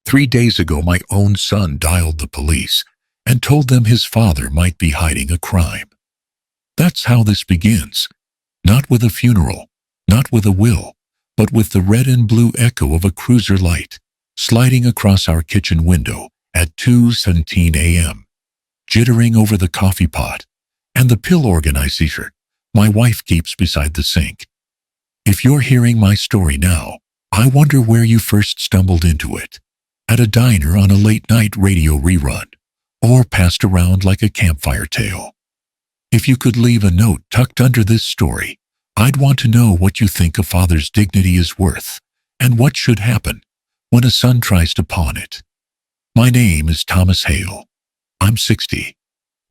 3 days ago, my own son dialed the police and told them his father might be hiding a crime. That's how this begins. Not with a funeral, not with a will, but with the red and blue echo of a cruiser light sliding across our kitchen window at 2:17 a.m., jittering over the coffee pot and the pill organizer my wife keeps beside the sink. If you're hearing my story now, I wonder where you first stumbled into it. At a diner on a late-night radio rerun, or passed around like a campfire tale. If you could leave a note tucked under this story, I'd want to know what you think a father's dignity is worth, and what should happen when a son tries to pawn it. My name is Thomas Hale. I'm 60.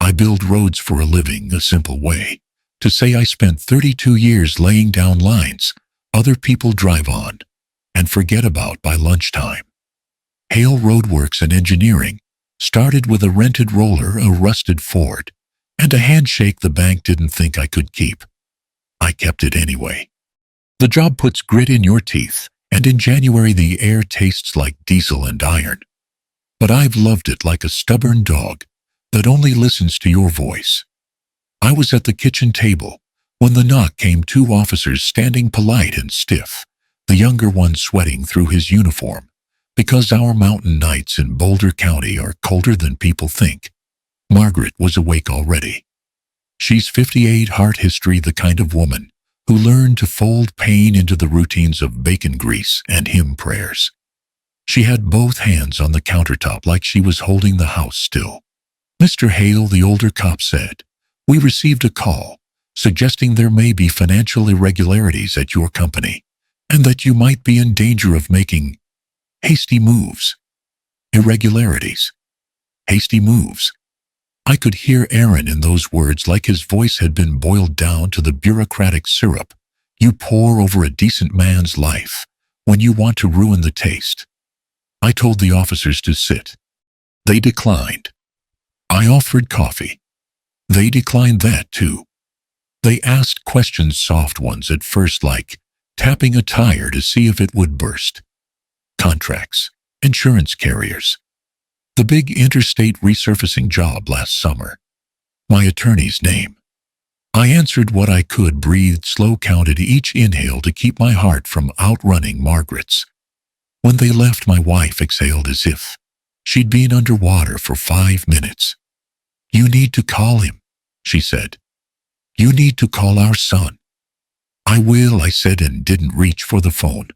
I build roads for a living, a simple way to say I spent 32 years laying down lines other people drive on and forget about by lunchtime. Hale Roadworks and Engineering started with a rented roller, a rusted Ford, and a handshake the bank didn't think I could keep. I kept it anyway. The job puts grit in your teeth, and in January the air tastes like diesel and iron. But I've loved it like a stubborn dog that only listens to your voice. I was at the kitchen table when the knock came, 2 officers standing polite and stiff, the younger one sweating through his uniform, because our mountain nights in Boulder County are colder than people think. Margaret was awake already. She's 58, heart history, the kind of woman who learned to fold pain into the routines of bacon grease and hymn prayers. She had both hands on the countertop like she was holding the house still. "Mr. Hale," the older cop said, "we received a call suggesting there may be financial irregularities at your company and that you might be in danger of making hasty moves." Irregularities. Hasty moves. I could hear Aaron in those words like his voice had been boiled down to the bureaucratic syrup you pour over a decent man's life when you want to ruin the taste. I told the officers to sit. They declined. I offered coffee. They declined that too. They asked questions, soft ones at first, like tapping a tire to see if it would burst. Contracts, insurance carriers, the big interstate resurfacing job last summer. My attorney's name. I answered what I could, breathed slow, counted each inhale to keep my heart from outrunning Margaret's. When they left, my wife exhaled as if she'd been underwater for 5 minutes. "You need to call him," she said. "You need to call our son." "I will," I said, and didn't reach for the phone.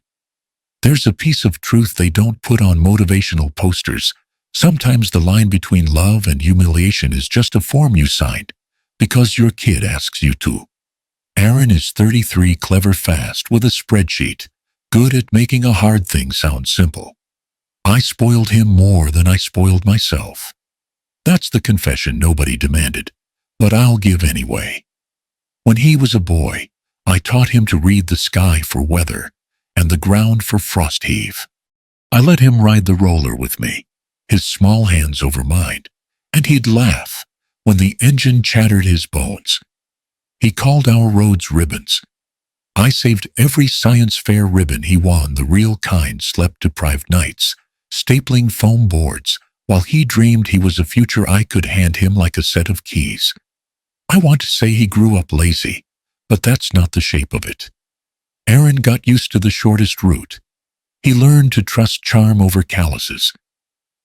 There's a piece of truth they don't put on motivational posters. Sometimes the line between love and humiliation is just a form you signed because your kid asks you to. Aaron is 33, clever, fast with a spreadsheet, good at making a hard thing sound simple. I spoiled him more than I spoiled myself. That's the confession nobody demanded, but I'll give anyway. When he was a boy, I taught him to read the sky for weather and the ground for frost heave. I let him ride the roller with me, his small hands over mine, and he'd laugh when the engine chattered his bones. He called our roads ribbons. I saved every science fair ribbon he won, the real kind, sleep-deprived nights, stapling foam boards, while he dreamed he was a future I could hand him like a set of keys. I want to say he grew up lazy, but that's not the shape of it. Aaron got used to the shortest route. He learned to trust charm over calluses.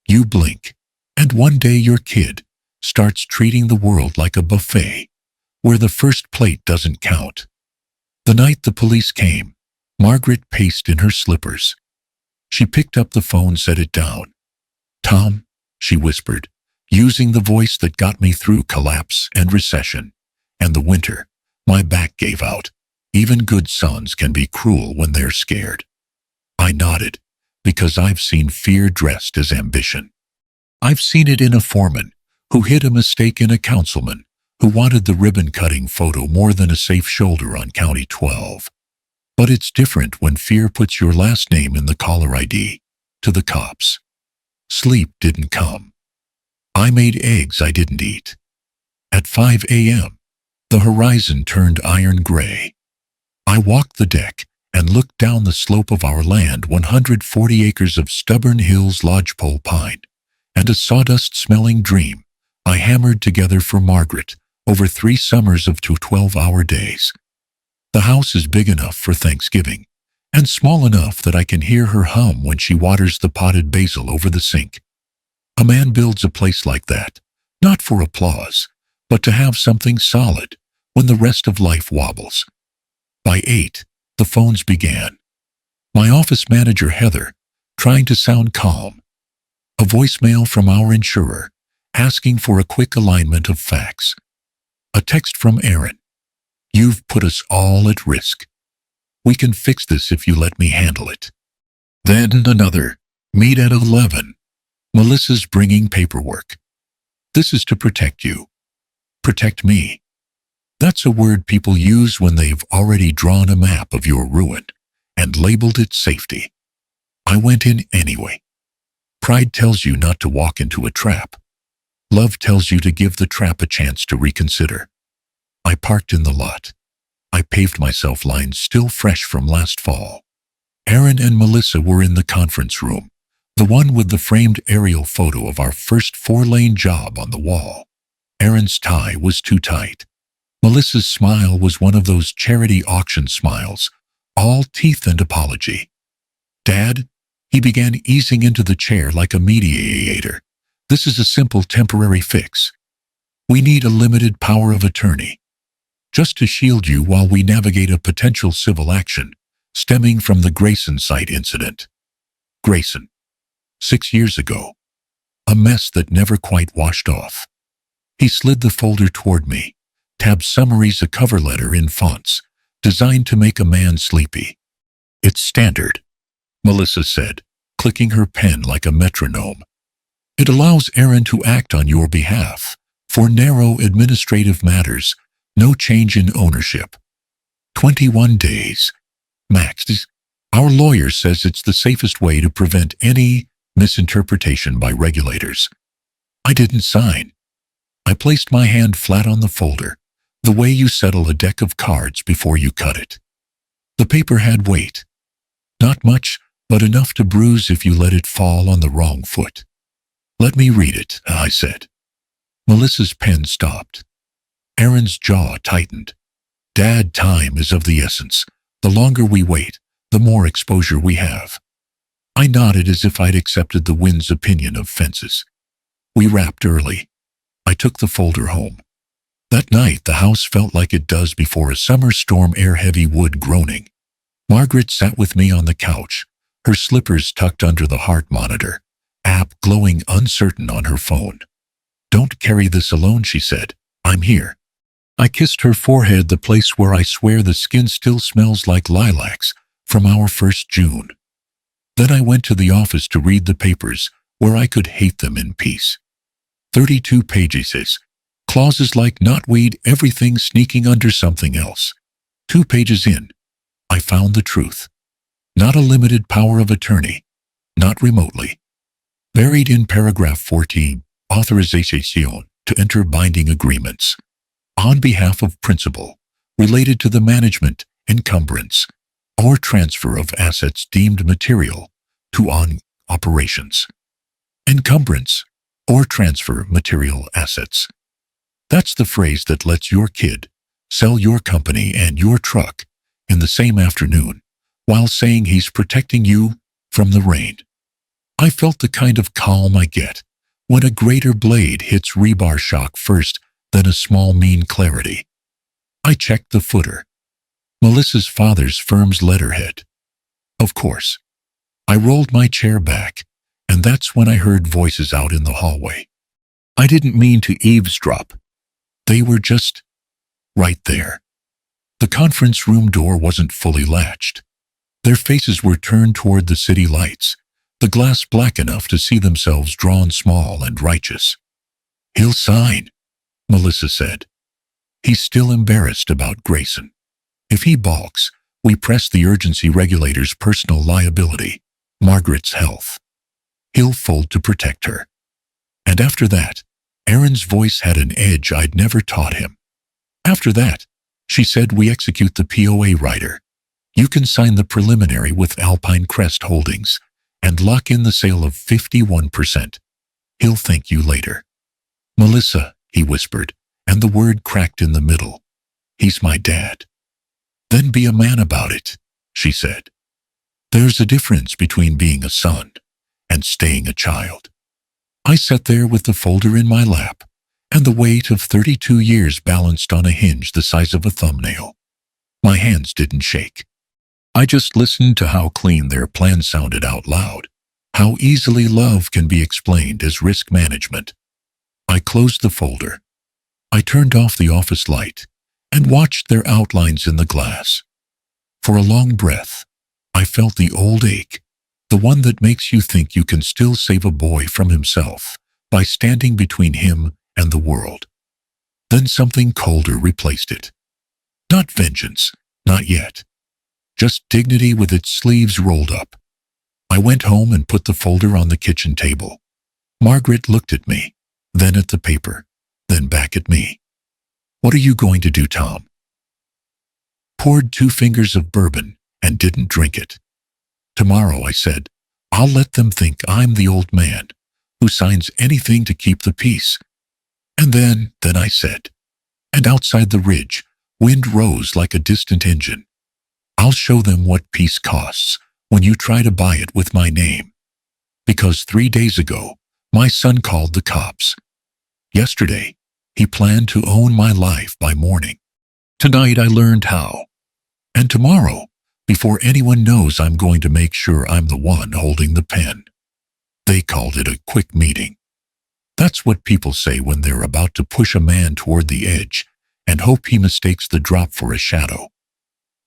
You blink, and one day your kid starts treating the world like a buffet, where the first plate doesn't count. The night the police came, Margaret paced in her slippers. She picked up the phone, set it down. "Tom," she whispered, using the voice that got me through collapse and recession and the winter. My back gave out. Even good sons can be cruel when they're scared. I nodded, because I've seen fear dressed as ambition. I've seen it in a foreman who hid a mistake in a councilman who wanted the ribbon-cutting photo more than a safe shoulder on County 12. But it's different when fear puts your last name in the caller ID to the cops. Sleep didn't come. I made eggs I didn't eat. At 5 a.m., the horizon turned iron gray. I walked the deck and looked down the slope of our land, 140 acres of stubborn hills, lodgepole pine, and a sawdust-smelling dream I hammered together for Margaret over 3 summers of 2 12-hour days. The house is big enough for Thanksgiving, and small enough that I can hear her hum when she waters the potted basil over the sink. A man builds a place like that, not for applause, but to have something solid when the rest of life wobbles. By 8, the phones began. My office manager, Heather, trying to sound calm. A voicemail from our insurer, asking for a quick alignment of facts. A text from Aaron. "You've put us all at risk. We can fix this if you let me handle it." Then another. "Meet at 11. Melissa's bringing paperwork. This is to protect you." Protect me. That's a word people use when they've already drawn a map of your ruin and labeled it safety. I went in anyway. Pride tells you not to walk into a trap. Love tells you to give the trap a chance to reconsider. I parked in the lot. I paved myself, lines still fresh from last fall. Aaron and Melissa were in the conference room, the one with the framed aerial photo of our first 4-lane job on the wall. Aaron's tie was too tight. Melissa's smile was one of those charity auction smiles, all teeth and apology. "Dad," he began, easing into the chair like a mediator, "this is a simple temporary fix. We need a limited power of attorney, just to shield you while we navigate a potential civil action stemming from the Grayson site incident." Grayson. 6 years ago. A mess that never quite washed off. He slid the folder toward me, tabbed summaries, a cover letter in fonts designed to make a man sleepy. "It's standard," Melissa said, clicking her pen like a metronome. "It allows Aaron to act on your behalf for narrow administrative matters, no change in ownership. 21 days. Max. Our lawyer says it's the safest way to prevent any misinterpretation by regulators." I didn't sign. I placed my hand flat on the folder, the way you settle a deck of cards before you cut it. The paper had weight. Not much, but enough to bruise if you let it fall on the wrong foot. "Let me read it," I said. Melissa's pen stopped. Aaron's jaw tightened. "Dad, time is of the essence. The longer we wait, the more exposure we have." I nodded as if I'd accepted the wind's opinion of fences. We wrapped early. I took the folder home. That night, the house felt like it does before a summer storm, air-heavy wood groaning. Margaret sat with me on the couch, her slippers tucked under the heart monitor, app glowing uncertain on her phone. "Don't carry this alone," she said. "I'm here." I kissed her forehead, the place where I swear the skin still smells like lilacs from our first June. Then I went to the office to read the papers where I could hate them in peace. 32 pages. Clauses like not weed, everything sneaking under something else. 2 pages in, I found the truth. Not a limited power of attorney. Not remotely. Buried in paragraph 14, authorization to enter binding agreements. On behalf of principal, related to the management, encumbrance, or transfer of assets deemed material to on operations. Encumbrance, or transfer material assets. That's the phrase that lets your kid sell your company and your truck in the same afternoon while saying he's protecting you from the rain. I felt the kind of calm I get when a greater blade hits rebar shock first than a small mean clarity. I checked the footer. Melissa's father's firm's letterhead. Of course. I rolled my chair back, and that's when I heard voices out in the hallway. I didn't mean to eavesdrop. They were just right there. The conference room door wasn't fully latched. Their faces were turned toward the city lights, the glass black enough to see themselves drawn small and righteous. "He'll sign," Melissa said. "He's still embarrassed about Grayson. If he balks, we press the urgency regulator's personal liability, Margaret's health. He'll fold to protect her." And after that, Aaron's voice had an edge I'd never taught him. "After that," she said, "we execute the POA writer. You can sign the preliminary with Alpine Crest Holdings and lock in the sale of 51%. He'll thank you later. Melissa, he whispered, and the word cracked in the middle. He's my dad. Then be a man about it, she said. There's a difference between being a son and staying a child. I sat there with the folder in my lap and the weight of 32 years balanced on a hinge the size of a thumbnail. My hands didn't shake. I just listened to how clean their plan sounded out loud, how easily love can be explained as risk management. I closed the folder. I turned off the office light and watched their outlines in the glass. For a long breath, I felt the old ache, the one that makes you think you can still save a boy from himself by standing between him and the world. Then something colder replaced it. Not vengeance, not yet. Just dignity with its sleeves rolled up. I went home and put the folder on the kitchen table. Margaret looked at me, then at the paper, then back at me. What are you going to do, Tom? Poured 2 fingers of bourbon and didn't drink it. Tomorrow, I said, I'll let them think I'm the old man who signs anything to keep the peace. And then I said, and outside the ridge, wind rose like a distant engine. I'll show them what peace costs when you try to buy it with my name. Because 3 days ago, my son called the cops. Yesterday, he planned to own my life by morning. Tonight I learned how. And tomorrow, before anyone knows, I'm going to make sure I'm the one holding the pen. They called it a quick meeting. That's what people say when they're about to push a man toward the edge and hope he mistakes the drop for a shadow.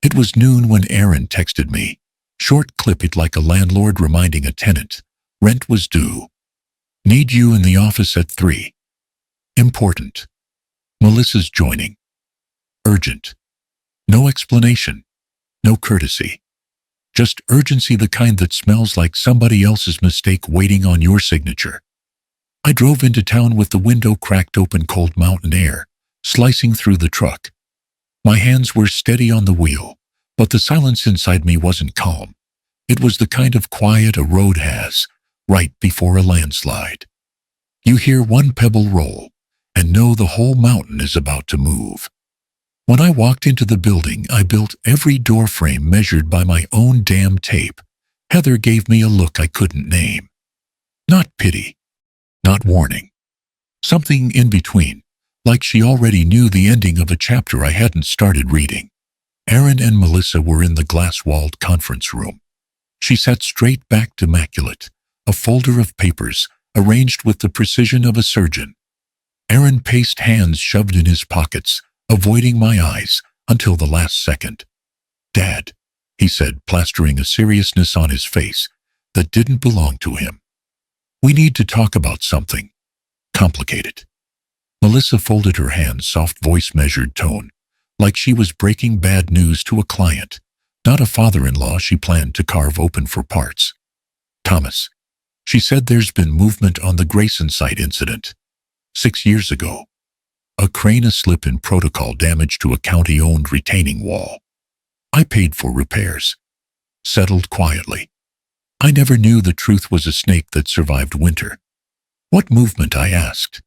It was noon when Aaron texted me, short clip it like a landlord reminding a tenant. Rent was due. Need you in the office at 3. Important. Melissa's joining. Urgent. No explanation. No courtesy. Just urgency, the kind that smells like somebody else's mistake waiting on your signature. I drove into town with the window cracked open, cold mountain air slicing through the truck. My hands were steady on the wheel, but the silence inside me wasn't calm. It was the kind of quiet a road has right before a landslide. You hear one pebble roll and know the whole mountain is about to move. When I walked into the building I built, every door frame measured by my own damn tape, Heather gave me a look I couldn't name. Not pity. Not warning. Something in between, like she already knew the ending of a chapter I hadn't started reading. Aaron and Melissa were in the glass-walled conference room. She sat straight backed, immaculate, a folder of papers arranged with the precision of a surgeon. Aaron paced, hands shoved in his pockets, avoiding my eyes until the last second. Dad, he said, plastering a seriousness on his face that didn't belong to him. We need to talk about something complicated. Melissa folded her hands, soft voice, measured tone, like she was breaking bad news to a client, not a father-in-law she planned to carve open for parts. Thomas, she said, there's been movement on the Grayson site incident. 6 years ago. A crane, a slip in protocol, damage to a county-owned retaining wall. I paid for repairs. Settled quietly. I never knew the truth was a snake that survived winter. What movement? I asked.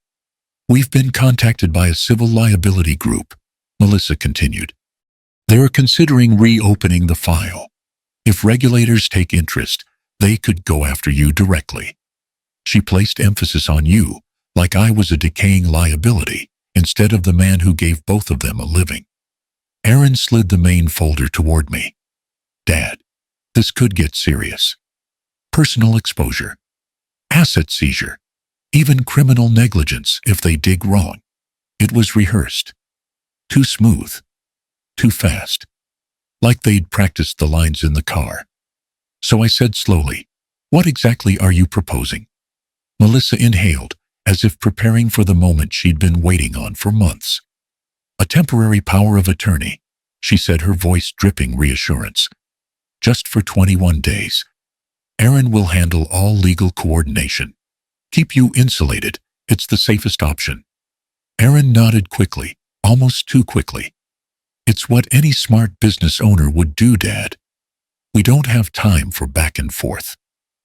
We've been contacted by a civil liability group, Melissa continued. They're considering reopening the file. If regulators take interest, they could go after you directly. She placed emphasis on you, like I was a decaying liability, instead of the man who gave both of them a living. Aaron slid the main folder toward me. Dad, this could get serious. Personal exposure. Asset seizure. Even criminal negligence if they dig wrong. It was rehearsed. Too smooth. Too fast. Like they'd practiced the lines in the car. So I said slowly, what exactly are you proposing? Melissa inhaled, as if preparing for the moment she'd been waiting on for months. A temporary power of attorney, she said, her voice dripping reassurance. Just for 21 days. Aaron will handle all legal coordination. Keep you insulated. It's the safest option. Aaron nodded quickly, almost too quickly. It's what any smart business owner would do, Dad. We don't have time for back and forth.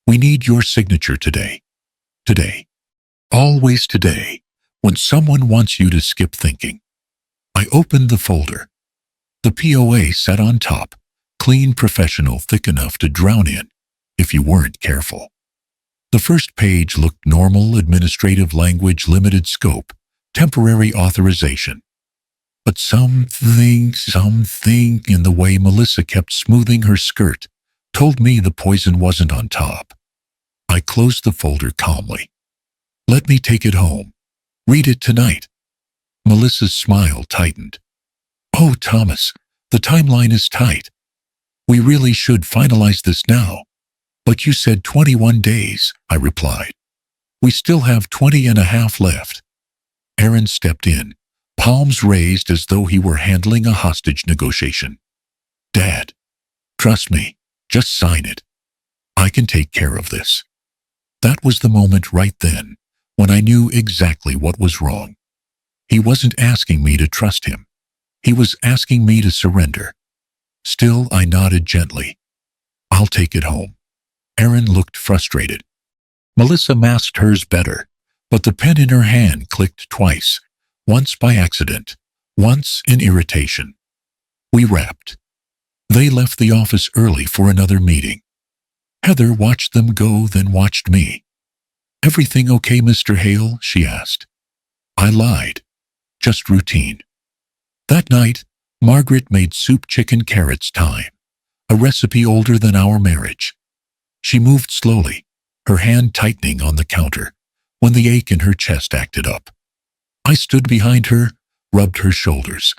We need your signature today. Today. Always today. When someone wants you to skip thinking. I opened the folder. The POA sat on top, clean, professional, thick enough to drown in, if you weren't careful. The first page looked normal, administrative language, limited scope, temporary authorization. But something in the way Melissa kept smoothing her skirt told me the poison wasn't on top. I closed the folder calmly. Let me take it home. Read it tonight. Melissa's smile tightened. Oh, Thomas, the timeline is tight. We really should finalize this now. But you said 21 days, I replied. We still have 20 and a half left. Aaron stepped in, palms raised as though he were handling a hostage negotiation. Dad, trust me, just sign it. I can take care of this. That was the moment right then when I knew exactly what was wrong. He wasn't asking me to trust him. He was asking me to surrender. Still, I nodded gently. I'll take it home. Aaron looked frustrated. Melissa masked hers better, but the pen in her hand clicked twice, once by accident, once in irritation. We wrapped. They left the office early for another meeting. Heather watched them go, then watched me. Everything okay, Mr. Hale? She asked. I lied. Just routine. That night, Margaret made soup chicken carrots thyme, a recipe older than our marriage. She moved slowly, her hand tightening on the counter, when the ache in her chest acted up. I stood behind her, rubbed her shoulders.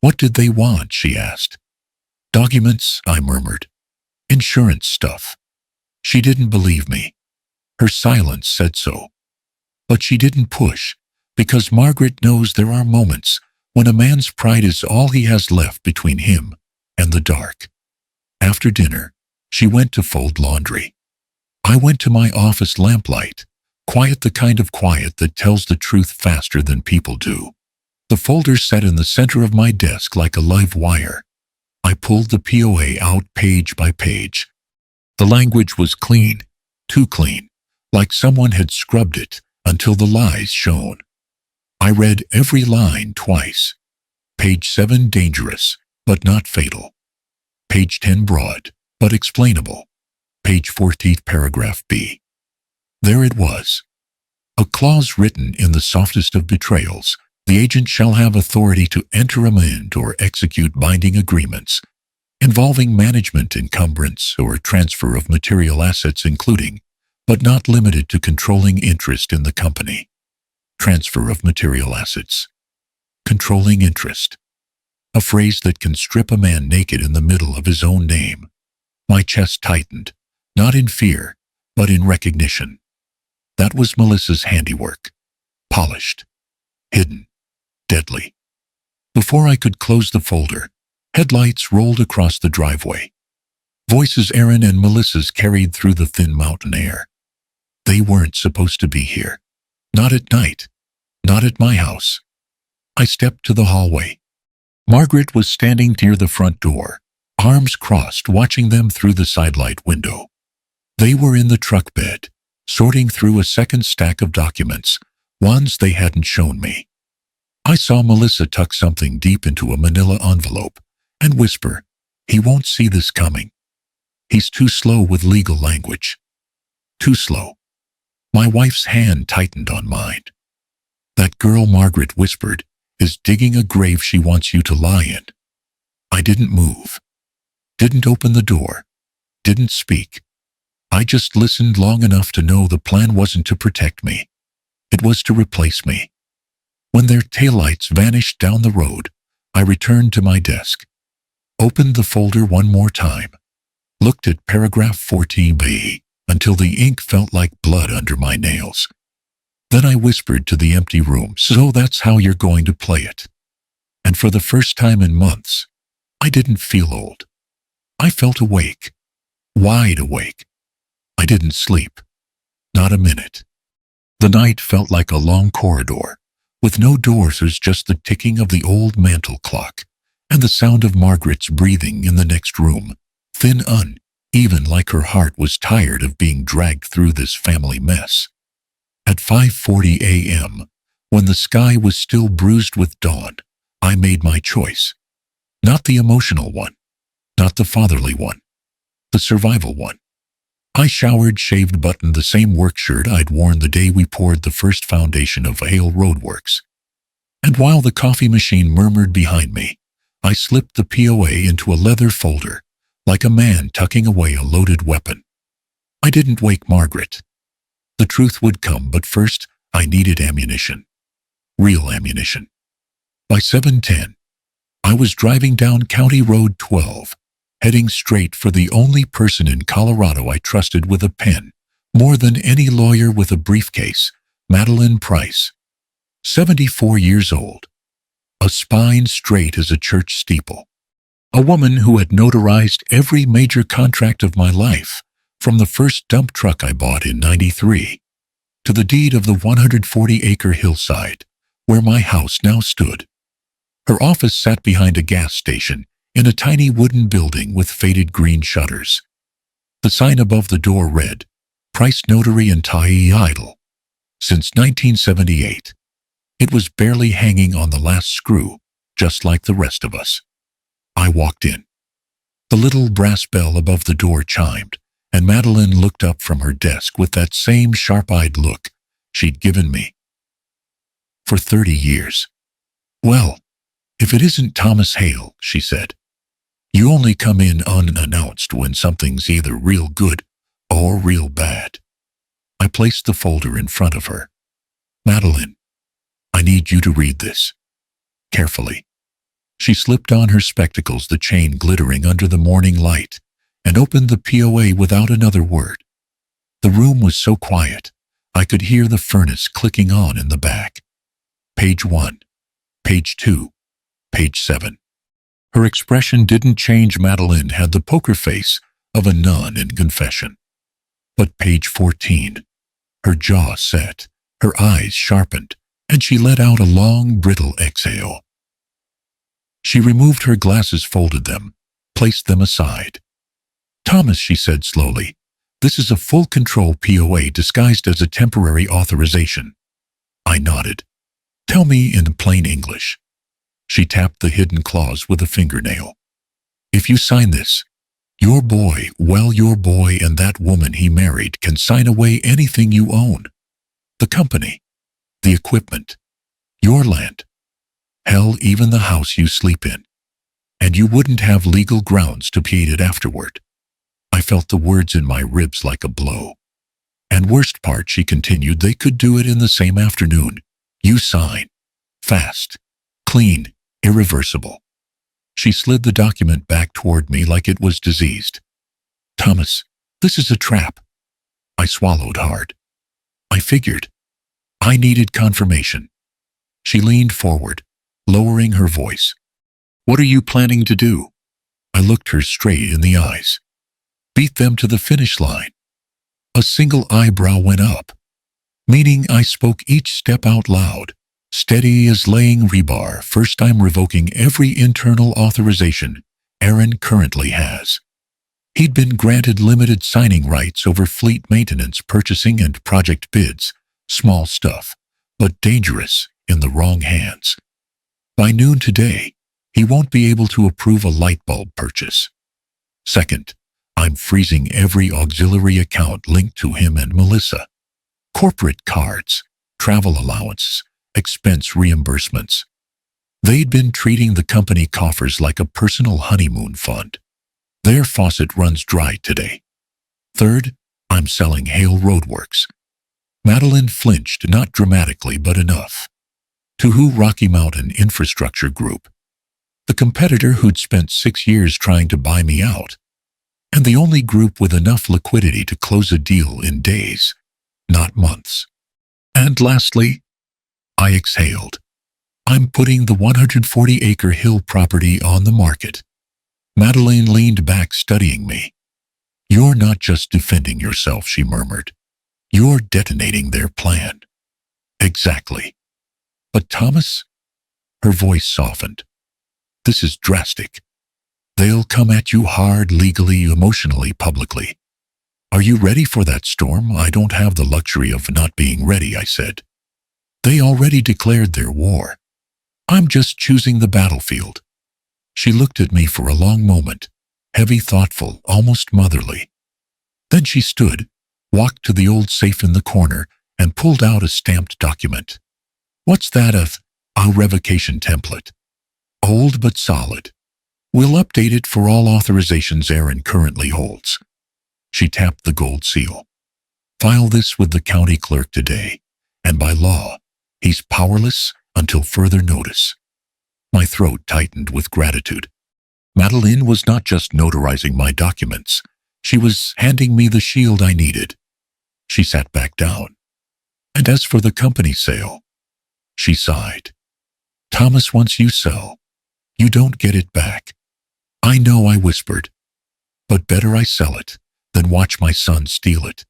What did they want? She asked. Documents, I murmured. Insurance stuff. She didn't believe me. Her silence said so. But she didn't push, because Margaret knows there are moments when a man's pride is all he has left between him and the dark. After dinner, she went to fold laundry. I went to my office lamplight, quiet, the kind of quiet that tells the truth faster than people do. The folder sat in the center of my desk like a live wire. I pulled the POA out page by page. The language was clean, too clean, like someone had scrubbed it until the lies shone. I read every line twice. Page 7, dangerous, but not fatal. Page 10, broad, but explainable. Page 14, paragraph B. There it was. A clause written in the softest of betrayals. The agent shall have authority to enter, amend, or execute binding agreements involving management, encumbrance, or transfer of material assets, including, but not limited to, controlling interest in the company. Transfer of material assets. Controlling interest. A phrase that can strip a man naked in the middle of his own name. My chest tightened, not in fear, but in recognition. That was Melissa's handiwork. Polished. Hidden. Deadly. Before I could close the folder, headlights rolled across the driveway. Voices Aaron and Melissa's carried through the thin mountain air. They weren't supposed to be here. Not at night. Not at my house. I stepped to the hallway. Margaret was standing near the front door, arms crossed, watching them through the sidelight window. They were in the truck bed, sorting through a second stack of documents, ones they hadn't shown me. I saw Melissa tuck something deep into a manila envelope and whisper, "He won't see this coming. He's too slow with legal language." Too slow. My wife's hand tightened on mine. "That girl," Margaret whispered, "is digging a grave she wants you to lie in." I didn't move. Didn't open the door. Didn't speak. I just listened long enough to know the plan wasn't to protect me. It was to replace me. When their taillights vanished down the road, I returned to my desk, opened the folder one more time, looked at paragraph 14b until the ink felt like blood under my nails. Then I whispered to the empty room, "So that's how you're going to play it." And for the first time in months, I didn't feel old. I felt awake, wide awake. I didn't sleep. Not a minute. The night felt like a long corridor, with no doors, there's just the ticking of the old mantel clock and the sound of Margaret's breathing in the next room, thin, even like her heart was tired of being dragged through this family mess. At 5:40 a.m., when the sky was still bruised with dawn, I made my choice. Not the emotional one, not the fatherly one, the survival one. I showered, shaved, buttoned the same work shirt I'd worn the day we poured the first foundation of Hale Roadworks. And while the coffee machine murmured behind me, I slipped the POA into a leather folder, like a man tucking away a loaded weapon. I didn't wake Margaret. The truth would come, but first I needed ammunition. Real ammunition. By 7:10, I was driving down County Road 12, heading straight for the only person in Colorado I trusted with a pen, more than any lawyer with a briefcase, Madeline Price. 74 years old, a spine straight as a church steeple. A woman who had notarized every major contract of my life, from the first dump truck I bought in '93 to the deed of the 140-acre hillside where my house now stood. Her office sat behind a gas station in a tiny wooden building with faded green shutters. The sign above the door read, Price Notary and Tie Idle. Since 1978. It was barely hanging on the last screw, just like the rest of us. I walked in. The little brass bell above the door chimed, and Madeline looked up from her desk with that same sharp-eyed look she'd given me for 30 years. Well, if it isn't Thomas Hale, she said. You only come in unannounced when something's either real good or real bad. I placed the folder in front of her. Madeline, I need you to read this. Carefully. She slipped on her spectacles, the chain glittering under the morning light, and opened the POA without another word. The room was so quiet, I could hear the furnace clicking on in the back. Page 1, page 2, page 7. Her expression didn't change. Madeline had the poker face of a nun in confession. But page 14, her jaw set, her eyes sharpened, and she let out a long, brittle exhale. She removed her glasses, folded them, placed them aside. Thomas, she said slowly, this is a full control POA disguised as a temporary authorization. I nodded. Tell me in plain English. She tapped the hidden clause with a fingernail. If you sign this, your boy and that woman he married can sign away anything you own. The company, the equipment, your land, hell, even the house you sleep in. And you wouldn't have legal grounds to plead it afterward. I felt the words in my ribs like a blow. And worst part, she continued, they could do it in the same afternoon. You sign. Fast. Clean. Irreversible. She slid the document back toward me like it was diseased. Thomas, this is a trap. I swallowed hard. I figured. I needed confirmation. She leaned forward, lowering her voice. What are you planning to do? I looked her straight in the eyes. Beat them to the finish line. A single eyebrow went up, meaning I spoke each step out loud. Steady as laying rebar. First, I'm revoking every internal authorization Aaron currently has. He'd been granted limited signing rights over fleet maintenance, purchasing, and project bids. Small stuff, but dangerous in the wrong hands. By noon today, he won't be able to approve a light bulb purchase. Second, I'm freezing every auxiliary account linked to him and Melissa. Corporate cards, travel allowances, expense reimbursements. They'd been treating the company coffers like a personal honeymoon fund. Their faucet runs dry today. Third, I'm selling Hale Roadworks. Madeline flinched, not dramatically, but enough. To who? Rocky Mountain Infrastructure Group. The competitor who'd spent 6 years trying to buy me out. And the only group with enough liquidity to close a deal in days, not months. And lastly, I exhaled. I'm putting the 140-acre hill property on the market. Madeline leaned back, studying me. You're not just defending yourself, she murmured. You're detonating their plan. Exactly. But Thomas? Her voice softened. This is drastic. They'll come at you hard legally, emotionally, publicly. Are you ready for that storm? I don't have the luxury of not being ready, I said. They already declared their war. I'm just choosing the battlefield. She looked at me for a long moment, heavy, thoughtful, almost motherly. Then she stood, walked to the old safe in the corner, and pulled out a stamped document. What's that? A revocation template. Old but solid. We'll update it for all authorizations Aaron currently holds. She tapped the gold seal. File this with the county clerk today, and by law, he's powerless until further notice. My throat tightened with gratitude. Madeline was not just notarizing my documents. She was handing me the shield I needed. She sat back down. And as for the company sale, she sighed. Thomas, once you sell, you don't get it back. I know, I whispered. But better I sell it than watch my son steal it.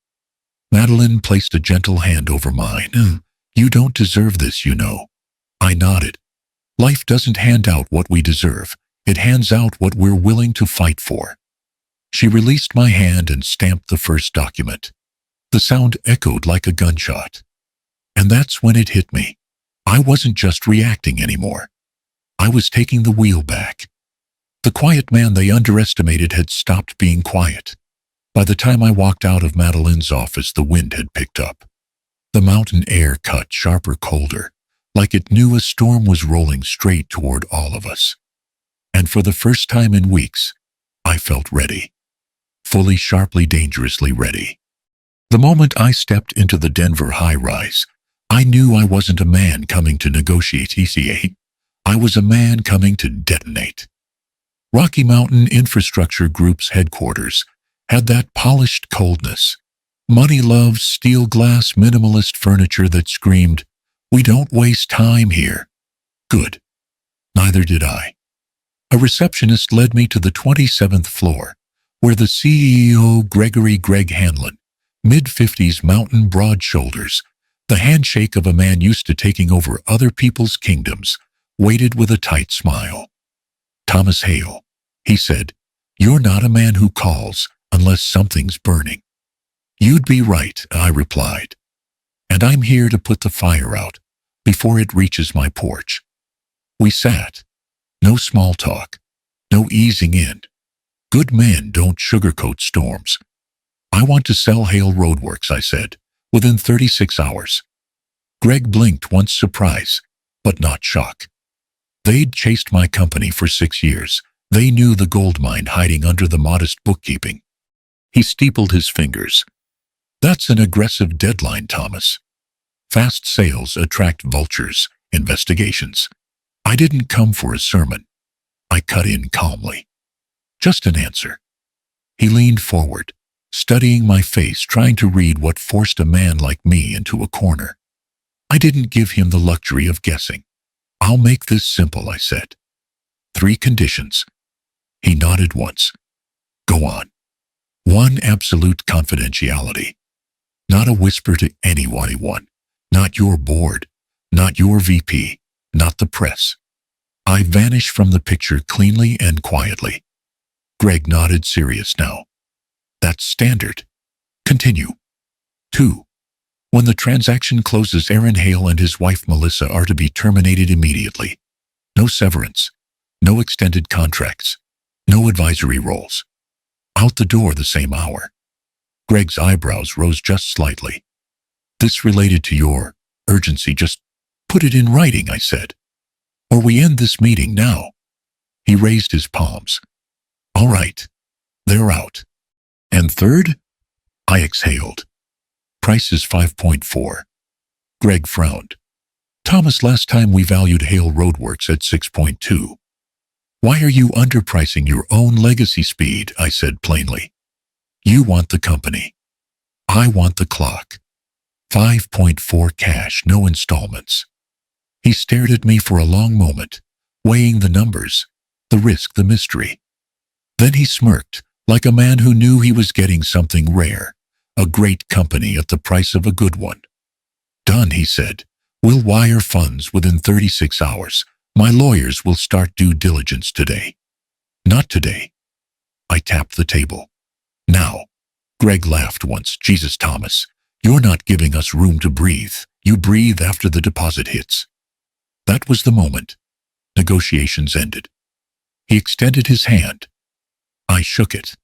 Madeline placed a gentle hand over mine. You don't deserve this, you know. I nodded. Life doesn't hand out what we deserve. It hands out what we're willing to fight for. She released my hand and stamped the first document. The sound echoed like a gunshot. And that's when it hit me. I wasn't just reacting anymore. I was taking the wheel back. The quiet man they underestimated had stopped being quiet. By the time I walked out of Madeline's office, the wind had picked up. The mountain air cut sharper, colder, like it knew a storm was rolling straight toward all of us. And for the first time in weeks, I felt ready. Fully, sharply, dangerously ready. The moment I stepped into the Denver high-rise, I knew I wasn't a man coming to negotiate ECA. I was a man coming to detonate. Rocky Mountain Infrastructure Group's headquarters had that polished coldness. Money loves steel glass minimalist furniture that screamed, "We don't waste time here." Good. Neither did I. A receptionist led me to the 27th floor, where the CEO, Gregory Greg Hanlon, mid-50s, mountain, broad shoulders, the handshake of a man used to taking over other people's kingdoms, waited with a tight smile. "Thomas Hale," he said, "you're not a man who calls unless something's burning." "You'd be right," I replied. "And I'm here to put the fire out before it reaches my porch." We sat. No small talk. No easing in. Good men don't sugarcoat storms. "I want to sell Hale Roadworks," I said, "within 36 hours. Greg blinked once, surprise, but not shock. They'd chased my company for 6 years. They knew the gold mine hiding under the modest bookkeeping. He steepled his fingers. "That's an aggressive deadline, Thomas. Fast sales attract vultures, investigations." I didn't come for a sermon. I cut in calmly. "Just an answer." He leaned forward, studying my face, trying to read what forced a man like me into a corner. I didn't give him the luxury of guessing. "I'll make this simple," I said. 3 conditions. He nodded once. "Go on." 1, absolute confidentiality. Not a whisper to anyone. Not your board. Not your VP. Not the press. I vanish from the picture cleanly and quietly. Greg nodded, serious now. "That's standard. Continue." 2. When the transaction closes, Aaron Hale and his wife Melissa are to be terminated immediately. No severance. No extended contracts. No advisory roles. Out the door the same hour. Greg's eyebrows rose just slightly. "This related to your urgency. Just put it in writing," I said. "Or we end this meeting now." He raised his palms. "All right. They're out." "And third?" I exhaled. "Price is 5.4. Greg frowned. "Thomas, last time we valued Hale Roadworks at 6.2. "Why are you underpricing your own legacy speed?" I said plainly. "You want the company. I want the clock. 5.4 cash, no installments." He stared at me for a long moment, weighing the numbers, the risk, the mystery. Then he smirked, like a man who knew he was getting something rare, a great company at the price of a good one. "Done," he said. "We'll wire funds within 36 hours. My lawyers will start due diligence today. Not today. I tapped the table. Now. Greg laughed once. Jesus, Thomas, you're not giving us room to breathe. You breathe after the deposit hits. That was the moment. Negotiations ended. He extended his hand. I shook it.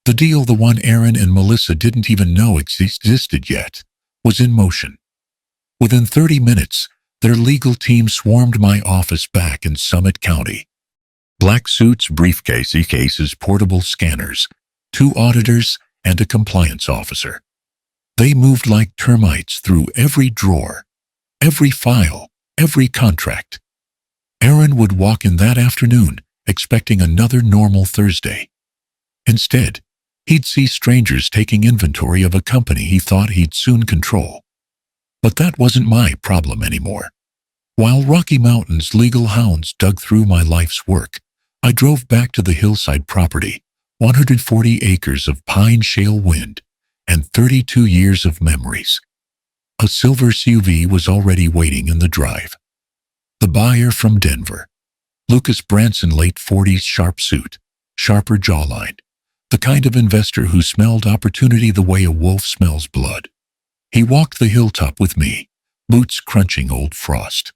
The deal, the one Aaron and Melissa didn't even know existed yet, was in motion. Within 30 minutes, their legal team swarmed my office back in Summit County. Black suits, briefcases, portable scanners, 2 auditors, and a compliance officer. They moved like termites through every drawer, every file, every contract. Aaron would walk in that afternoon, expecting another normal Thursday. Instead, he'd see strangers taking inventory of a company he thought he'd soon control. But that wasn't my problem anymore. While Rocky Mountain's legal hounds dug through my life's work, I drove back to the hillside property, 140 acres of pine shale wind, and 32 years of memories. A silver SUV was already waiting in the drive. The buyer from Denver. Lucas Branson, late 40s, sharp suit, sharper jawline. The kind of investor who smelled opportunity the way a wolf smells blood. He walked the hilltop with me, boots crunching old frost.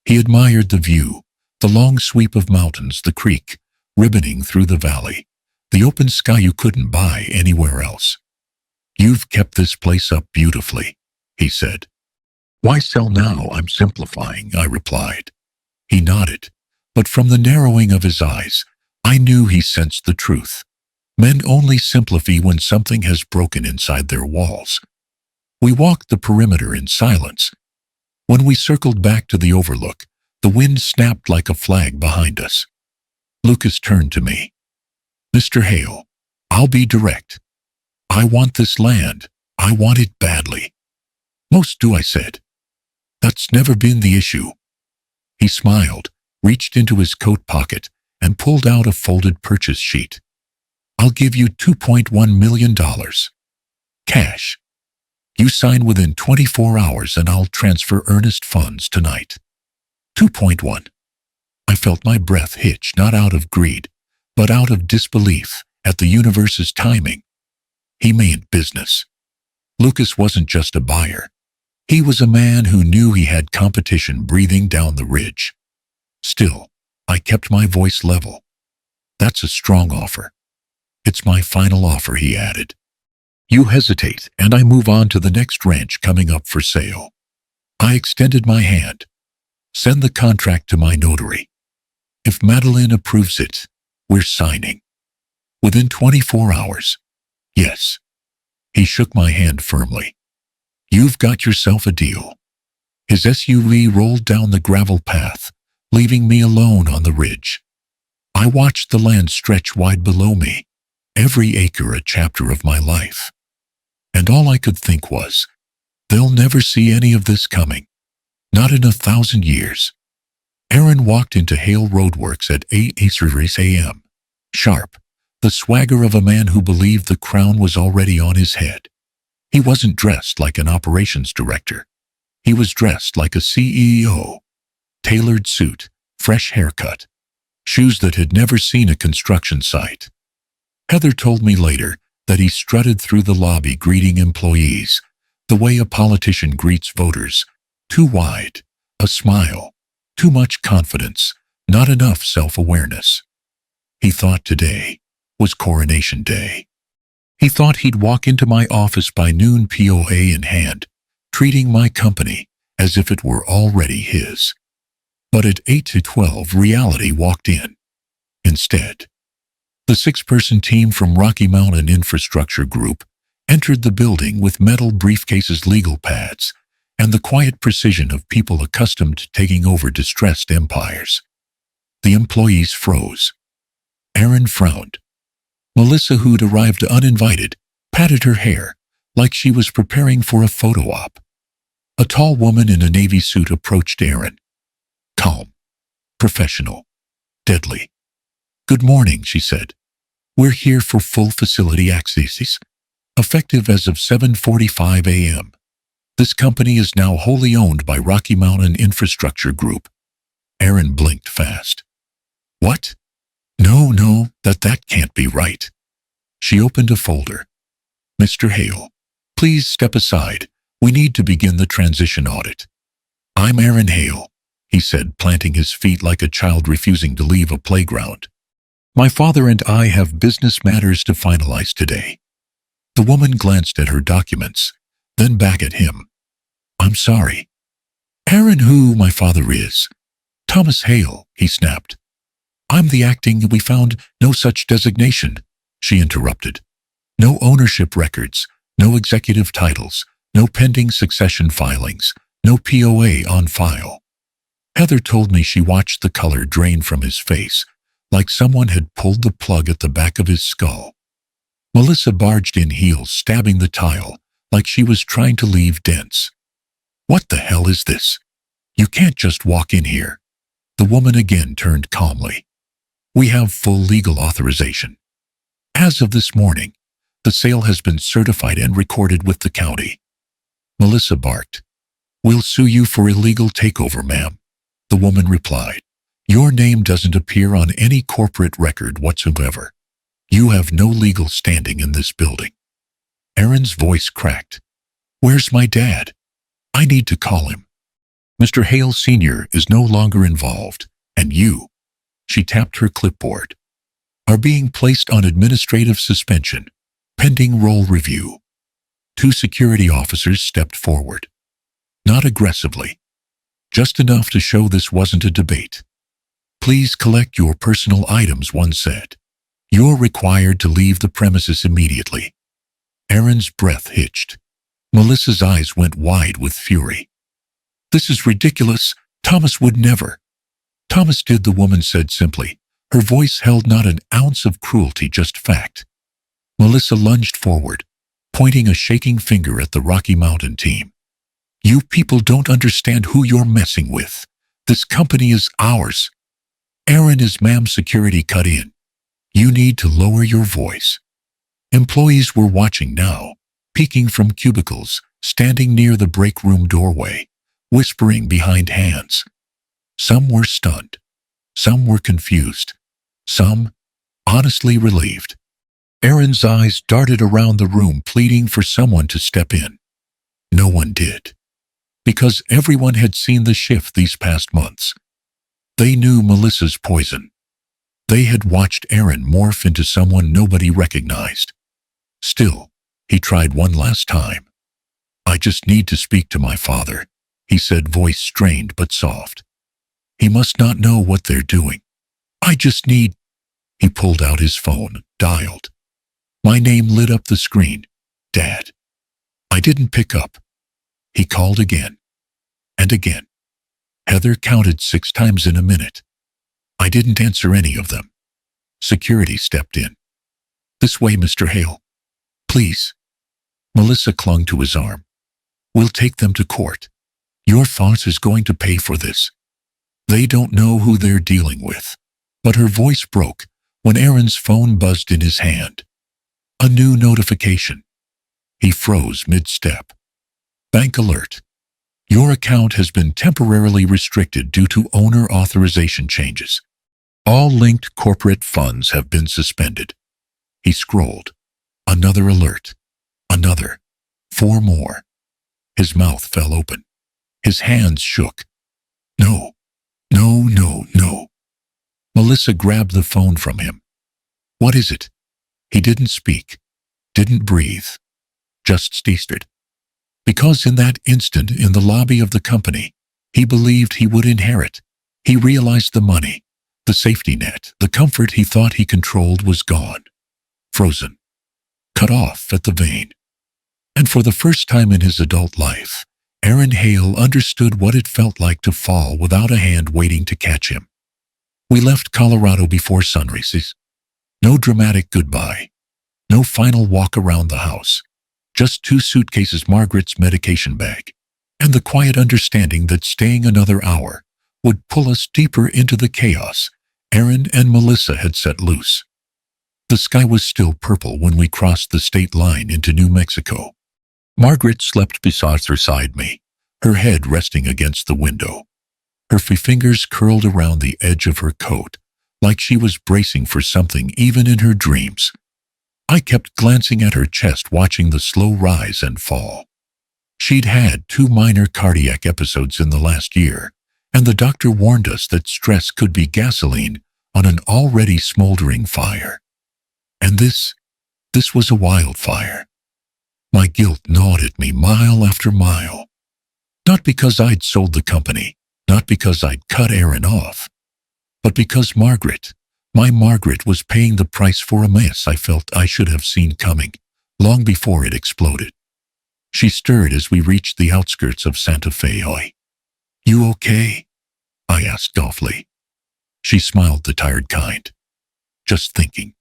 He admired the view, the long sweep of mountains, the creek, ribboning through the valley, the open sky you couldn't buy anywhere else. You've kept this place up beautifully, he said. Why sell now? I'm simplifying, I replied. He nodded, but from the narrowing of his eyes, I knew he sensed the truth. Men only simplify when something has broken inside their walls. We walked the perimeter in silence. When we circled back to the overlook, the wind snapped like a flag behind us. Lucas turned to me. Mr. Hale, I'll be direct. I want this land. I want it badly. Most do, I said. That's never been the issue. He smiled, reached into his coat pocket, and pulled out a folded purchase sheet. I'll give you $2.1 million. Cash. You sign within 24 hours and I'll transfer earnest funds tonight. 2.1. I felt my breath hitch, not out of greed, but out of disbelief at the universe's timing. He meant business. Lucas wasn't just a buyer. He was a man who knew he had competition breathing down the ridge. Still, I kept my voice level. That's a strong offer. It's my final offer, he added. You hesitate, and I move on to the next ranch coming up for sale. I extended my hand. Send the contract to my notary. If Madeline approves it, we're signing. Within 24 hours. Yes. He shook my hand firmly. You've got yourself a deal. His SUV rolled down the gravel path, leaving me alone on the ridge. I watched the land stretch wide below me, every acre a chapter of my life. And all I could think was, they'll never see any of this coming. Not in 1,000 years. Aaron walked into Hale Roadworks at 8:30 a.m. Sharp, the swagger of a man who believed the crown was already on his head. He wasn't dressed like an operations director. He was dressed like a CEO. Tailored suit, fresh haircut, shoes that had never seen a construction site. Heather told me later that he strutted through the lobby greeting employees, the way a politician greets voters, too wide, a smile, too much confidence, not enough self-awareness. He thought today was Coronation Day. He thought he'd walk into my office by noon, POA in hand, treating my company as if it were already his. But at 8 to 12, reality walked in. Instead, the 6-person team from Rocky Mountain Infrastructure Group entered the building with metal briefcases, legal pads, and the quiet precision of people accustomed to taking over distressed empires. The employees froze. Aaron frowned. Melissa, who'd arrived uninvited, patted her hair like she was preparing for a photo op. A tall woman in a navy suit approached Aaron. Calm, professional, deadly. Good morning, she said. We're here for full facility access, effective as of 7:45 a.m. This company is now wholly owned by Rocky Mountain Infrastructure Group. Aaron blinked fast. What? No, that can't be right. She opened a folder. Mr. Hale, please step aside. We need to begin the transition audit. I'm Aaron Hale, he said, planting his feet like a child refusing to leave a playground. My father and I have business matters to finalize today. The woman glanced at her documents, then back at him. I'm sorry. Aaron, who my father is. Thomas Hale, he snapped. I'm the acting. We found no such designation, she interrupted. No ownership records, no executive titles, no pending succession filings, no POA on file. Heather told me she watched the color drain from his face, like someone had pulled the plug at the back of his skull. Melissa barged in, heels stabbing the tile, like she was trying to leave dents. What the hell is this? You can't just walk in here. The woman again turned calmly. We have full legal authorization. As of this morning, the sale has been certified and recorded with the county. Melissa barked. We'll sue you for illegal takeover, ma'am. The woman replied. Your name doesn't appear on any corporate record whatsoever. You have no legal standing in this building. Aaron's voice cracked. Where's my dad? I need to call him. Mr. Hale Sr. is no longer involved, and you, she tapped her clipboard, are being placed on administrative suspension, pending role review. 2 security officers stepped forward. Not aggressively, just enough to show this wasn't a debate. Please collect your personal items, one said. You're required to leave the premises immediately. Aaron's breath hitched. Melissa's eyes went wide with fury. This is ridiculous. Thomas would never. Thomas did, the woman said simply. Her voice held not an ounce of cruelty, just fact. Melissa lunged forward, pointing a shaking finger at the Rocky Mountain team. You people don't understand who you're messing with. This company is ours. Aaron is, ma'am. Security cut in. You need to lower your voice. Employees were watching now, peeking from cubicles, standing near the break room doorway, whispering behind hands. Some were stunned. Some were confused. Some, honestly relieved. Aaron's eyes darted around the room, pleading for someone to step in. No one did. Because everyone had seen the shift these past months. They knew Melissa's poison. They had watched Aaron morph into someone nobody recognized. Still, he tried one last time. I just need to speak to my father, he said, voice strained but soft. He must not know what they're doing. I just need... He pulled out his phone, dialed. My name lit up the screen. Dad. I didn't pick up. He called again. And again. Heather counted 6 times in a minute. I didn't answer any of them. Security stepped in. This way, Mr. Hale. Please. Melissa clung to his arm. We'll take them to court. Your father is going to pay for this. They don't know who they're dealing with. But her voice broke when Aaron's phone buzzed in his hand. A new notification. He froze mid-step. Bank alert. Your account has been temporarily restricted due to owner authorization changes. All linked corporate funds have been suspended. He scrolled. Another alert. Another. 4 more. His mouth fell open. His hands shook. No. No. Melissa grabbed the phone from him. What is it? He didn't speak. Didn't breathe. Just stared. Because in that instant, in the lobby of the company, he believed he would inherit. He realized the money, the safety net, the comfort he thought he controlled was gone. Frozen. Cut off at the vein. And for the first time in his adult life, Aaron Hale understood what it felt like to fall without a hand waiting to catch him. We left Colorado before sunrises. No dramatic goodbye. No final walk around the house. Just 2 suitcases, Margaret's medication bag, and the quiet understanding that staying another hour would pull us deeper into the chaos Aaron and Melissa had set loose. The sky was still purple when we crossed the state line into New Mexico. Margaret slept beside me, her head resting against the window. Her fingers curled around the edge of her coat, like she was bracing for something even in her dreams. I kept glancing at her chest, watching the slow rise and fall. She'd had 2 minor cardiac episodes in the last year, and the doctor warned us that stress could be gasoline on an already smoldering fire. And this was a wildfire. My guilt gnawed at me mile after mile. Not because I'd sold the company, not because I'd cut Aaron off, but because Margaret, my Margaret, was paying the price for a mess I felt I should have seen coming, long before it exploded. She stirred as we reached the outskirts of Santa Fe. "Oi, you okay?" I asked softly. She smiled the tired kind. "Just thinking.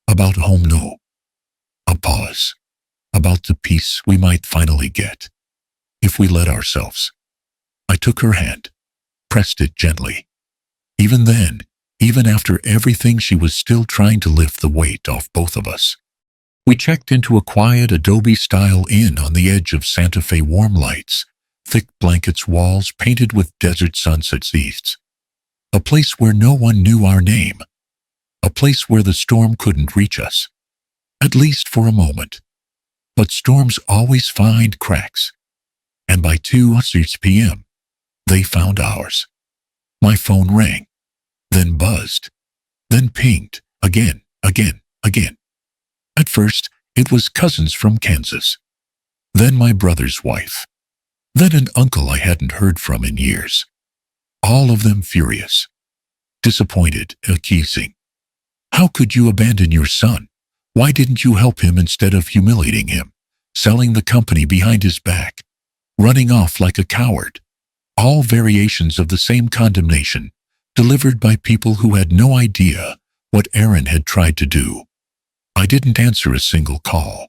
About home, no." A pause. About the peace we might finally get, if we let ourselves. I took her hand, pressed it gently. Even then, even after everything, she was still trying to lift the weight off both of us. We checked into a quiet adobe-style inn on the edge of Santa Fe. Warm lights, thick blankets, walls painted with desert sunsets east. A place where no one knew our name. A place where the storm couldn't reach us. At least for a moment. But storms always find cracks. And by 2:06 p.m., they found ours. My phone rang, then buzzed, then pinged, again. At first, it was cousins from Kansas. Then my brother's wife. Then an uncle I hadn't heard from in years. All of them furious. Disappointed, accusing. "How could you abandon your son? Why didn't you help him instead of humiliating him, selling the company behind his back, running off like a coward?" All variations of the same condemnation, delivered by people who had no idea what Aaron had tried to do. I didn't answer a single call.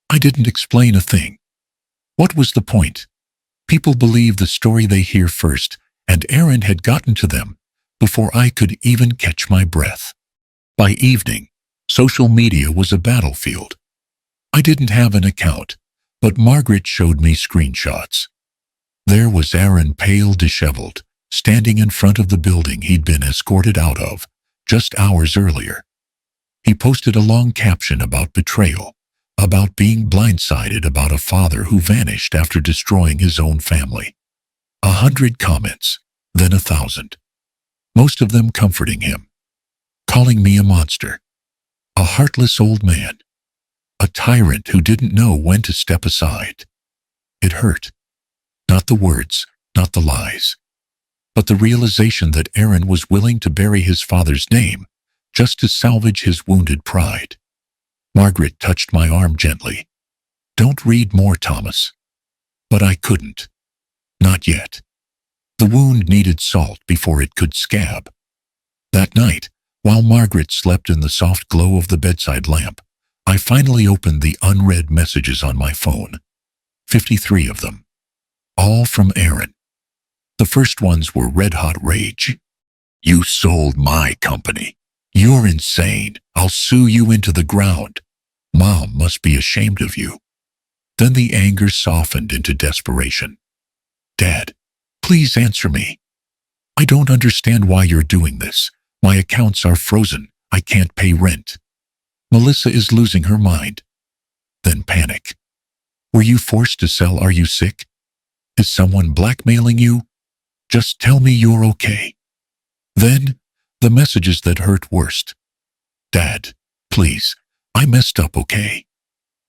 I didn't explain a thing. What was the point? People believe the story they hear first, and Aaron had gotten to them before I could even catch my breath. By evening, social media was a battlefield. I didn't have an account, but Margaret showed me screenshots. There was Aaron, pale, disheveled, standing in front of the building he'd been escorted out of just hours earlier. He posted a long caption about betrayal, about being blindsided, about a father who vanished after destroying his own family. 100 comments, then 1,000. Most of them comforting him, calling me a monster, a heartless old man, a tyrant who didn't know when to step aside. It hurt. Not the words, not the lies, but the realization that Aaron was willing to bury his father's name just to salvage his wounded pride. Margaret touched my arm gently. "Don't read more, Thomas." But I couldn't. Not yet. The wound needed salt before it could scab. That night, while Margaret slept in the soft glow of the bedside lamp, I finally opened the unread messages on my phone. 53 of them. All from Aaron. The first ones were red-hot rage. "You sold my company. You're insane. I'll sue you into the ground. Mom must be ashamed of you." Then the anger softened into desperation. "Dad, please answer me. I don't understand why you're doing this. My accounts are frozen. I can't pay rent. Melissa is losing her mind." Then panic. "Were you forced to sell? Are you sick? Is someone blackmailing you? Just tell me you're okay." Then, the messages that hurt worst. "Dad, please, I messed up, okay?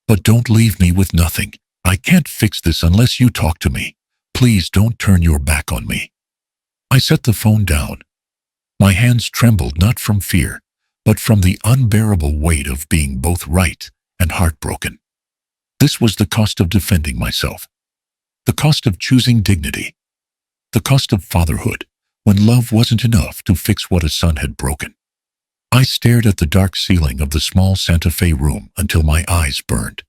But don't leave me with nothing. I can't fix this unless you talk to me. Please don't turn your back on me." I set the phone down. My hands trembled not from fear, but from the unbearable weight of being both right and heartbroken. This was the cost of defending myself. The cost of choosing dignity. The cost of fatherhood, when love wasn't enough to fix what a son had broken. I stared at the dark ceiling of the small Santa Fe room until my eyes burned.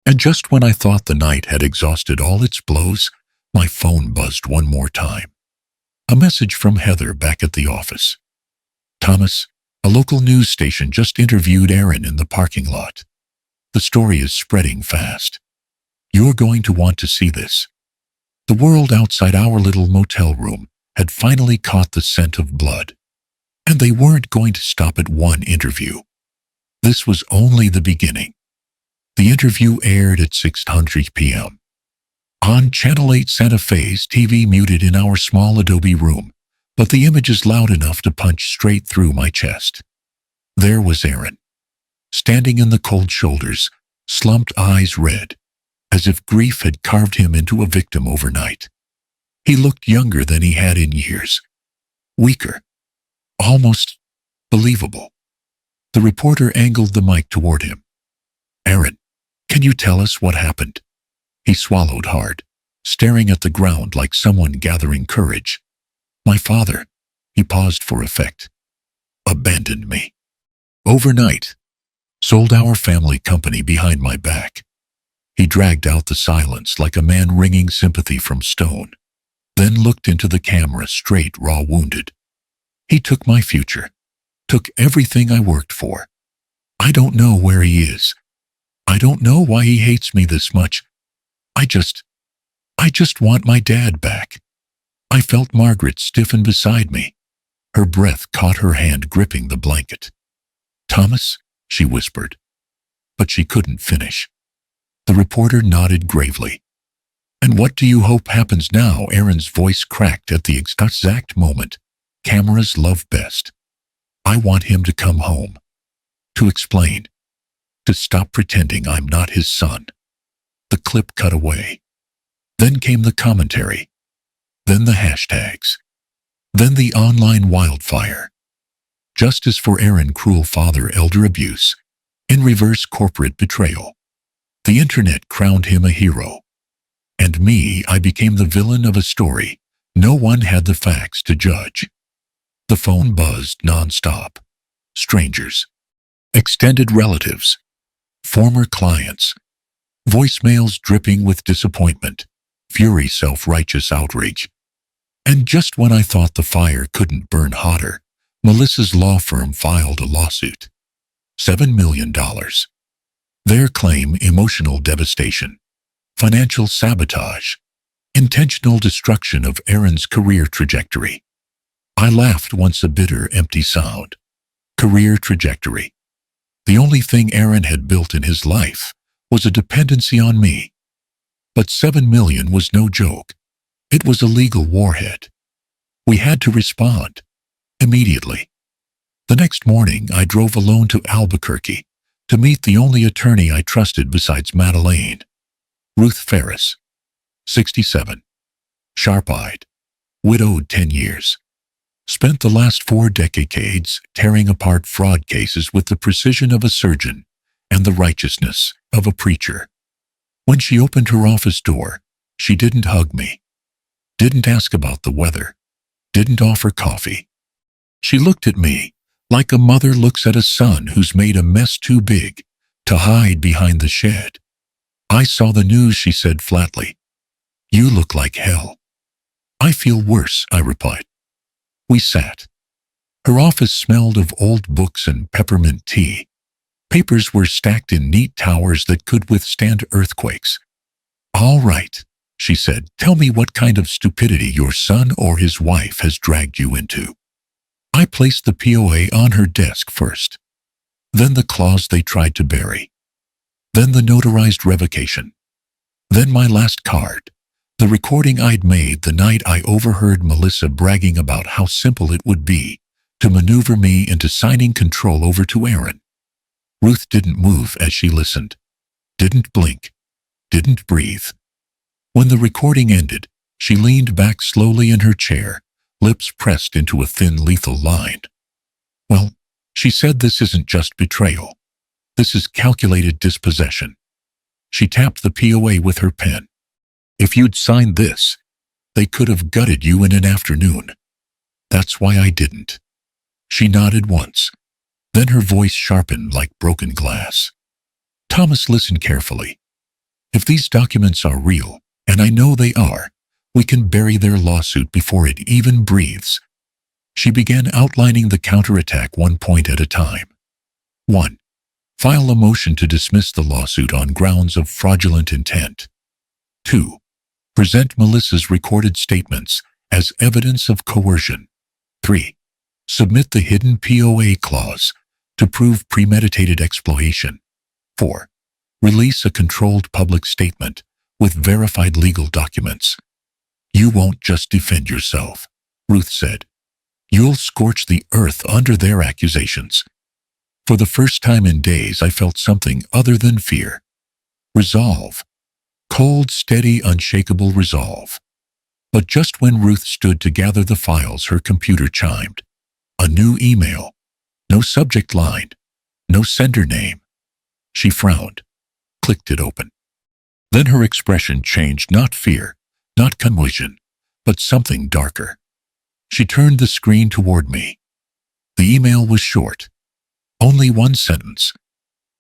And just when I thought the night had exhausted all its blows, my phone buzzed one more time. A message from Heather back at the office. "Thomas, a local news station just interviewed Aaron in the parking lot. The story is spreading fast. You're going to want to see this. The world outside our little motel room had finally caught the scent of blood. And they weren't going to stop at one interview. This was only the beginning. The interview aired at 6:00 p.m. on Channel 8 Santa Fe's TV, muted in our small adobe room, but the image is loud enough to punch straight through my chest. There was Aaron, standing in the cold shoulders, slumped eyes red, as if grief had carved him into a victim overnight. He looked younger than he had in years, weaker, almost believable. The reporter angled the mic toward him. "Aaron, can you tell us what happened?" He swallowed hard, staring at the ground like someone gathering courage. "My father," he paused for effect, "abandoned me. Overnight. Sold our family company behind my back." He dragged out the silence like a man wringing sympathy from stone, then looked into the camera straight, raw, wounded. "He took my future, took everything I worked for. I don't know where he is. I don't know why he hates me this much. I just want my dad back." I felt Margaret stiffen beside me. Her breath caught her hand gripping the blanket. "Thomas," she whispered, but she couldn't finish. The reporter nodded gravely. "And what do you hope happens now?" Aaron's voice cracked at the exact moment cameras love best. "I want him to come home, to explain, to stop pretending I'm not his son." The clip cut away. Then came the commentary. Then the hashtags. Then the online wildfire. Justice for Aaron, cruel father, elder abuse. In reverse, corporate betrayal. The internet crowned him a hero. And me, I became the villain of a story no one had the facts to judge. The phone buzzed nonstop. Strangers, extended relatives, former clients, voicemails dripping with disappointment, fury, self-righteous outrage. And just when I thought the fire couldn't burn hotter, Melissa's law firm filed a lawsuit. $7 million. Their claim: emotional devastation, financial sabotage, intentional destruction of Aaron's career trajectory. I laughed once, a bitter, empty sound. Career trajectory. The only thing Aaron had built in his life was a dependency on me. But $7 million was no joke. It was a legal warhead. We had to respond. Immediately. The next morning, I drove alone to Albuquerque to meet the only attorney I trusted besides Madeleine. Ruth Ferris, 67. Sharp-eyed. Widowed 10 years. Spent the last 4 decades tearing apart fraud cases with the precision of a surgeon and the righteousness of a preacher. When she opened her office door, she didn't hug me, didn't ask about the weather, didn't offer coffee. She looked at me like a mother looks at a son who's made a mess too big to hide behind the shed. "I saw the news," she said flatly. "You look like hell." "I feel worse," I replied. We sat. Her office smelled of old books and peppermint tea. Papers were stacked in neat towers that could withstand earthquakes. "All right," she said, "tell me what kind of stupidity your son or his wife has dragged you into." I placed the POA on her desk first, then the clause they tried to bury, then the notarized revocation, then my last card, the recording I'd made the night I overheard Melissa bragging about how simple it would be to maneuver me into signing control over to Aaron. Ruth didn't move as she listened, didn't blink, didn't breathe. When the recording ended, she leaned back slowly in her chair, lips pressed into a thin, lethal line. "Well," she said, "this isn't just betrayal. This is calculated dispossession." She tapped the POA with her pen. "If you'd signed this, they could have gutted you in an afternoon. That's why I didn't." She nodded once. Then her voice sharpened like broken glass. "Thomas, listen carefully. If these documents are real, and I know they are, we can bury their lawsuit before it even breathes." She began outlining the counterattack one point at a time. 1. File a motion to dismiss the lawsuit on grounds of fraudulent intent. 2. Present Melissa's recorded statements as evidence of coercion. 3. Submit the hidden POA clause to prove premeditated exploitation. 4. Release a controlled public statement with verified legal documents. You won't just defend yourself, Ruth said. You'll scorch the earth under their accusations. For the first time in days, I felt something other than fear. Resolve. Cold, steady, unshakable resolve. But just when Ruth stood to gather the files, her computer chimed. A new email. No subject line. No sender name. She frowned, clicked it open. Then her expression changed, not fear, not confusion, but something darker. She turned the screen toward me. The email was short. Only one sentence.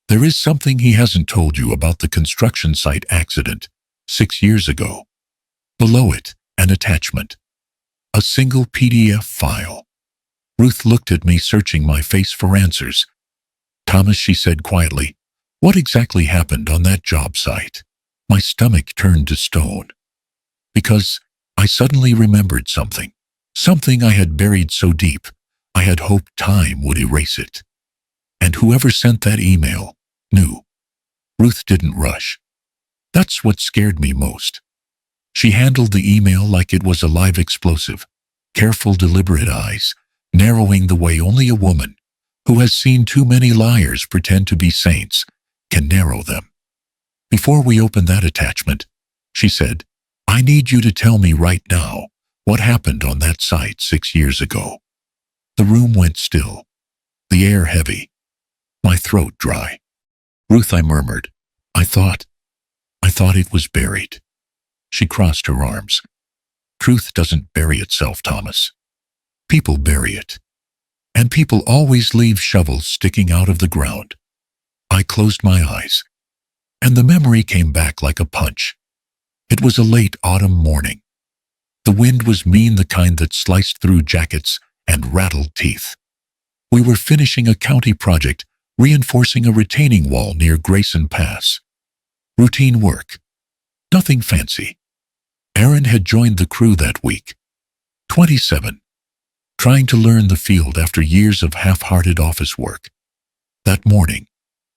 There is something he hasn't told you about the construction site accident 6 years ago. Below it, an attachment. A single PDF file. Ruth looked at me, searching my face for answers. Thomas, she said quietly, what exactly happened on that job site? My stomach turned to stone. Because I suddenly remembered something. Something I had buried so deep, I had hoped time would erase it. And whoever sent that email knew. Ruth didn't rush. That's what scared me most. She handled the email like it was a live explosive, careful, deliberate eyes, narrowing the way only a woman, who has seen too many liars pretend to be saints, can narrow them. Before we open that attachment, she said, I need you to tell me right now what happened on that site 6 years ago. The room went still, the air heavy, my throat dry. Ruth, I murmured, I thought it was buried. She crossed her arms. Truth doesn't bury itself, Thomas. People bury it. And people always leave shovels sticking out of the ground. I closed my eyes, and the memory came back like a punch. It was a late autumn morning. The wind was mean, the kind that sliced through jackets and rattled teeth. We were finishing a county project, reinforcing a retaining wall near Grayson Pass. Routine work. Nothing fancy. Aaron had joined the crew that week. 27. Trying to learn the field after years of half-hearted office work. That morning,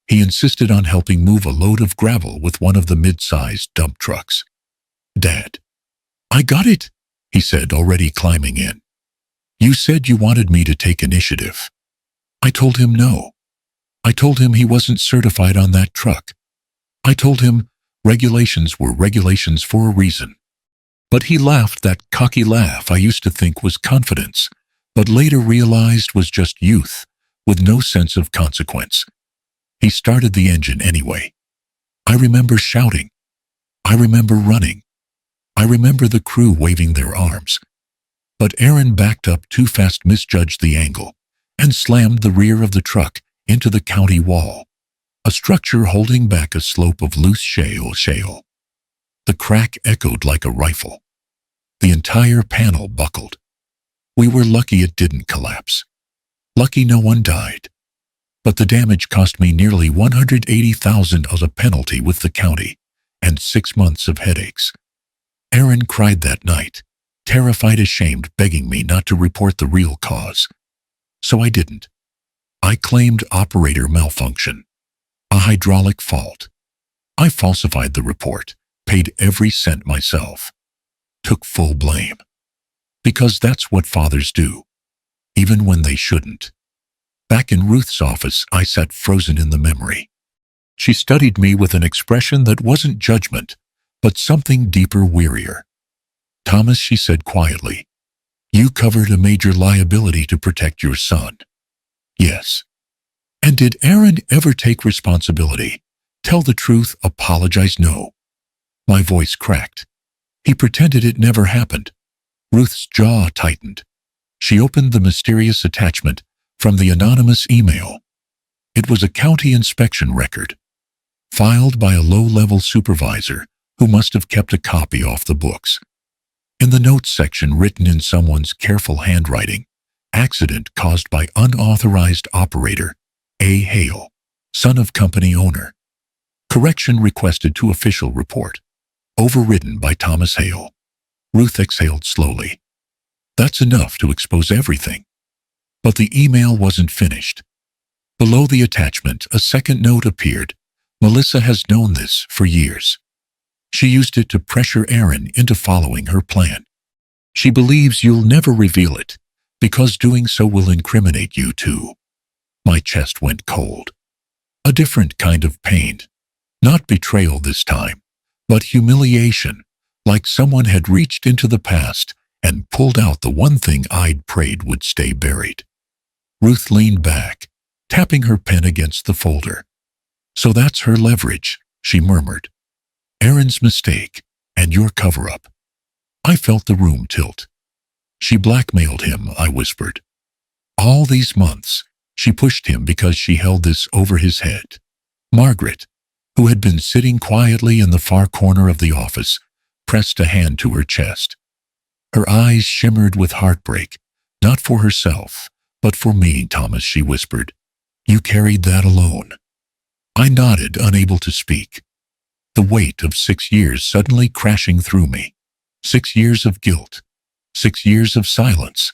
he insisted on helping move a load of gravel with one of the mid-sized dump trucks. Dad, I got it, he said, already climbing in. You said you wanted me to take initiative. I told him no. I told him he wasn't certified on that truck. I told him regulations were regulations for a reason. But he laughed, that cocky laugh I used to think was confidence, but later realized was just youth, with no sense of consequence. He started the engine anyway. I remember shouting. I remember running. I remember the crew waving their arms. But Aaron backed up too fast, misjudged the angle, and slammed the rear of the truck into the county wall, a structure holding back a slope of loose shale. The crack echoed like a rifle. The entire panel buckled. We were lucky it didn't collapse. Lucky no one died. But the damage cost me nearly $180,000 as a penalty with the county, and 6 months of headaches. Aaron cried that night, terrified, ashamed, begging me not to report the real cause. So I didn't. I claimed operator malfunction, a hydraulic fault. I falsified the report, paid every cent myself, took full blame. Because that's what fathers do, even when they shouldn't. Back in Ruth's office, I sat frozen in the memory. She studied me with an expression that wasn't judgment, but something deeper, wearier. Thomas, she said quietly, you covered a major liability to protect your son. Yes. And did Aaron ever take responsibility? Tell the truth, apologize? No. My voice cracked. He pretended it never happened. Ruth's jaw tightened. She opened the mysterious attachment from the anonymous email. It was a county inspection record, filed by a low-level supervisor who must have kept a copy off the books. In the notes section, written in someone's careful handwriting, accident caused by unauthorized operator, A. Hale, son of company owner. Correction requested to official report. Overridden by Thomas Hale. Ruth exhaled slowly. That's enough to expose everything. But the email wasn't finished. Below the attachment, a second note appeared. Melissa has known this for years. She used it to pressure Aaron into following her plan. She believes you'll never reveal it, because doing so will incriminate you too. My chest went cold. A different kind of pain. Not betrayal this time, but humiliation, like someone had reached into the past and pulled out the one thing I'd prayed would stay buried. Ruth leaned back, tapping her pen against the folder. So that's her leverage, she murmured. Aaron's mistake, and your cover-up. I felt the room tilt. She blackmailed him, I whispered. All these months, she pushed him because she held this over his head. Margaret, who had been sitting quietly in the far corner of the office, pressed a hand to her chest. Her eyes shimmered with heartbreak, not for herself, but for me, Thomas, she whispered. You carried that alone. I nodded, unable to speak. The weight of 6 years suddenly crashing through me. 6 years of guilt. 6 years of silence.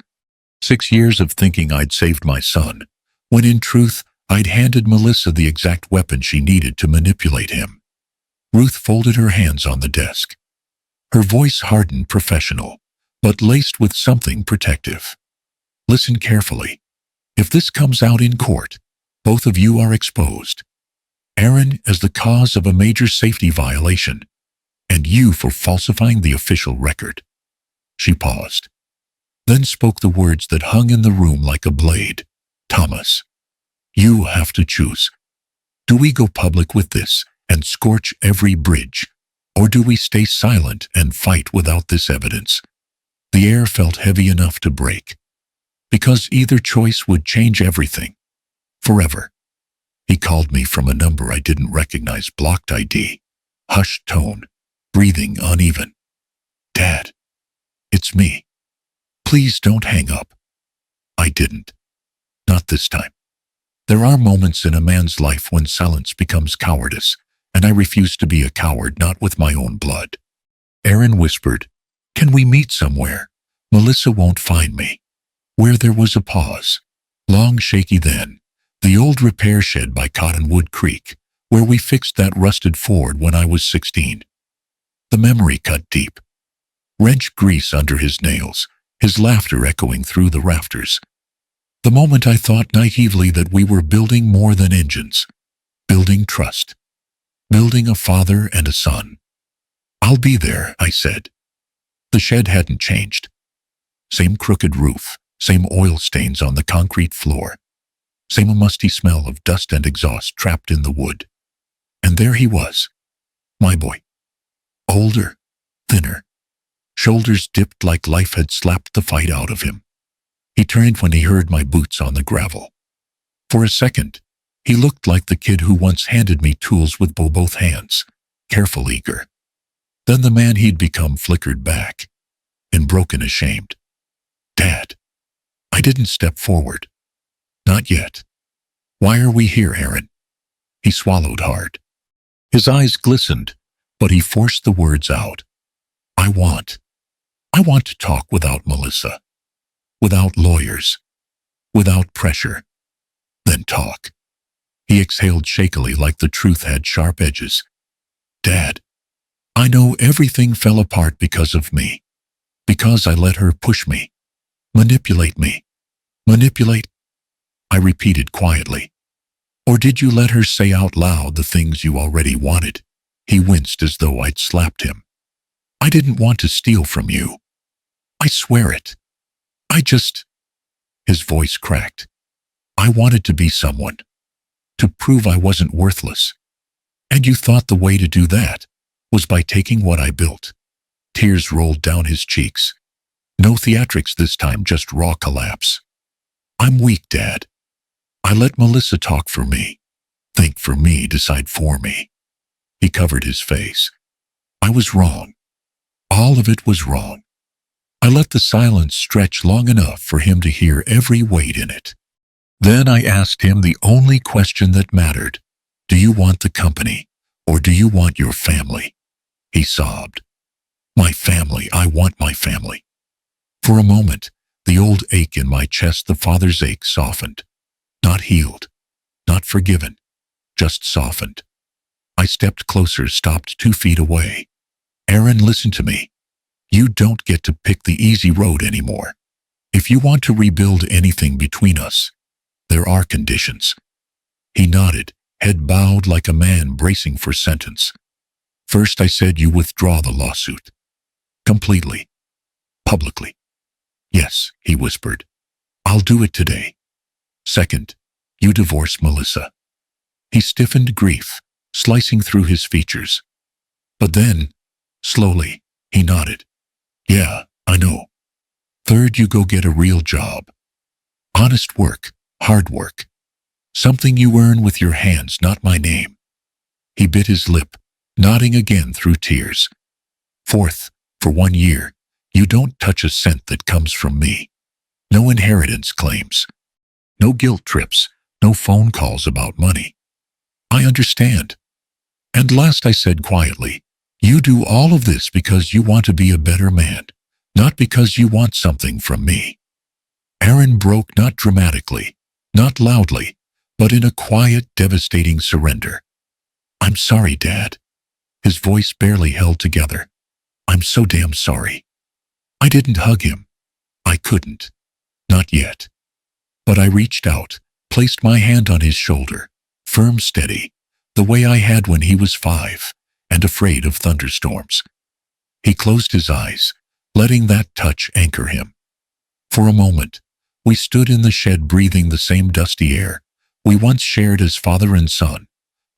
6 years of thinking I'd saved my son, when in truth I'd handed Melissa the exact weapon she needed to manipulate him. Ruth folded her hands on the desk. Her voice hardened, professional, but laced with something protective. Listen carefully. If this comes out in court, both of you are exposed. Aaron as the cause of a major safety violation, and you for falsifying the official record. She paused, then spoke the words that hung in the room like a blade. Thomas, you have to choose. Do we go public with this and scorch every bridge, or do we stay silent and fight without this evidence? The air felt heavy enough to break, because either choice would change everything, forever. He called me from a number I didn't recognize, blocked ID, hushed tone, breathing uneven. Dad, it's me. Please don't hang up. I didn't. Not this time. There are moments in a man's life when silence becomes cowardice, and I refuse to be a coward, not with my own blood. Aaron whispered, Can we meet somewhere? Melissa won't find me. Where there was a pause. Long, shaky then. The old repair shed by Cottonwood Creek, where we fixed that rusted Ford when I was 16. The memory cut deep. Wrench grease under his nails, his laughter echoing through the rafters. The moment I thought naively that we were building more than engines. Building trust. Building a father and a son. I'll be there, I said. The shed hadn't changed. Same crooked roof, same oil stains on the concrete floor. Same musty smell of dust and exhaust trapped in the wood. And there he was, my boy. Older, thinner, shoulders dipped like life had slapped the fight out of him. He turned when he heard my boots on the gravel. For a second, he looked like the kid who once handed me tools with both hands, careful, eager. Then the man he'd become flickered back, and broken, ashamed. Dad. I didn't step forward. Not yet. Why are we here, Aaron? He swallowed hard. His eyes glistened, but he forced the words out. I want to talk without Melissa. Without lawyers. Without pressure. Then talk. He exhaled shakily like the truth had sharp edges. Dad, I know everything fell apart because of me. Because I let her push me. Manipulate me. Manipulate? I repeated quietly. Or did you let her say out loud the things you already wanted? He winced as though I'd slapped him. I didn't want to steal from you. I swear it. His voice cracked. I wanted to be someone. To prove I wasn't worthless. And you thought the way to do that was by taking what I built. Tears rolled down his cheeks. No theatrics this time, just raw collapse. I'm weak, Dad. I let Melissa talk for me, think for me, decide for me. He covered his face. I was wrong. All of it was wrong. I let the silence stretch long enough for him to hear every weight in it. Then I asked him the only question that mattered. Do you want the company, or do you want your family? He sobbed. My family, I want my family. For a moment, The old ache in my chest, the father's ache, softened. Not healed, not forgiven, just softened. I stepped closer, stopped 2 feet away. Aaron, listen to me. You don't get to pick the easy road anymore. If you want to rebuild anything between us, there are conditions. He nodded, head bowed like a man bracing for sentence. First, I said you withdraw the lawsuit. Completely. Publicly. Yes, he whispered. I'll do it today. Second, you divorce Melissa. He stiffened, grief slicing through his features. But then, slowly, he nodded. Yeah, I know. Third, you go get a real job. Honest work, hard work. Something you earn with your hands, not my name. He bit his lip, nodding again through tears. Fourth, for 1 year, you don't touch a cent that comes from me. No inheritance claims. No guilt trips, no phone calls about money. I understand. And last, I said quietly, you do all of this because you want to be a better man, not because you want something from me. Aaron broke, not dramatically, not loudly, but in a quiet, devastating surrender. I'm sorry, Dad. His voice barely held together. I'm so damn sorry. I didn't hug him. I couldn't. Not yet. But I reached out, placed my hand on his shoulder, firm, steady, the way I had when he was 5 and afraid of thunderstorms. He closed his eyes, letting that touch anchor him. For a moment, we stood in the shed, breathing the same dusty air we once shared as father and son.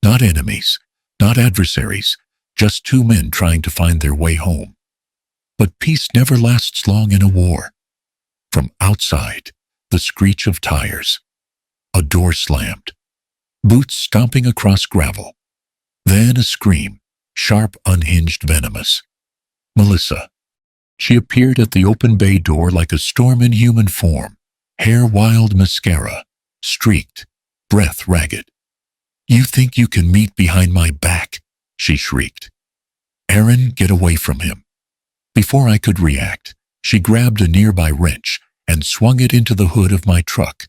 Not enemies, not adversaries, just 2 men trying to find their way home. But peace never lasts long in a war. From outside, the screech of tires. A door slammed. Boots stomping across gravel. Then a scream, sharp, unhinged, venomous. Melissa. She appeared at the open bay door like a storm in human form, hair wild, mascara, streaked, breath ragged. You think you can meet behind my back? She shrieked. Aaron, get away from him. Before I could react, she grabbed a nearby wrench and swung it into the hood of my truck,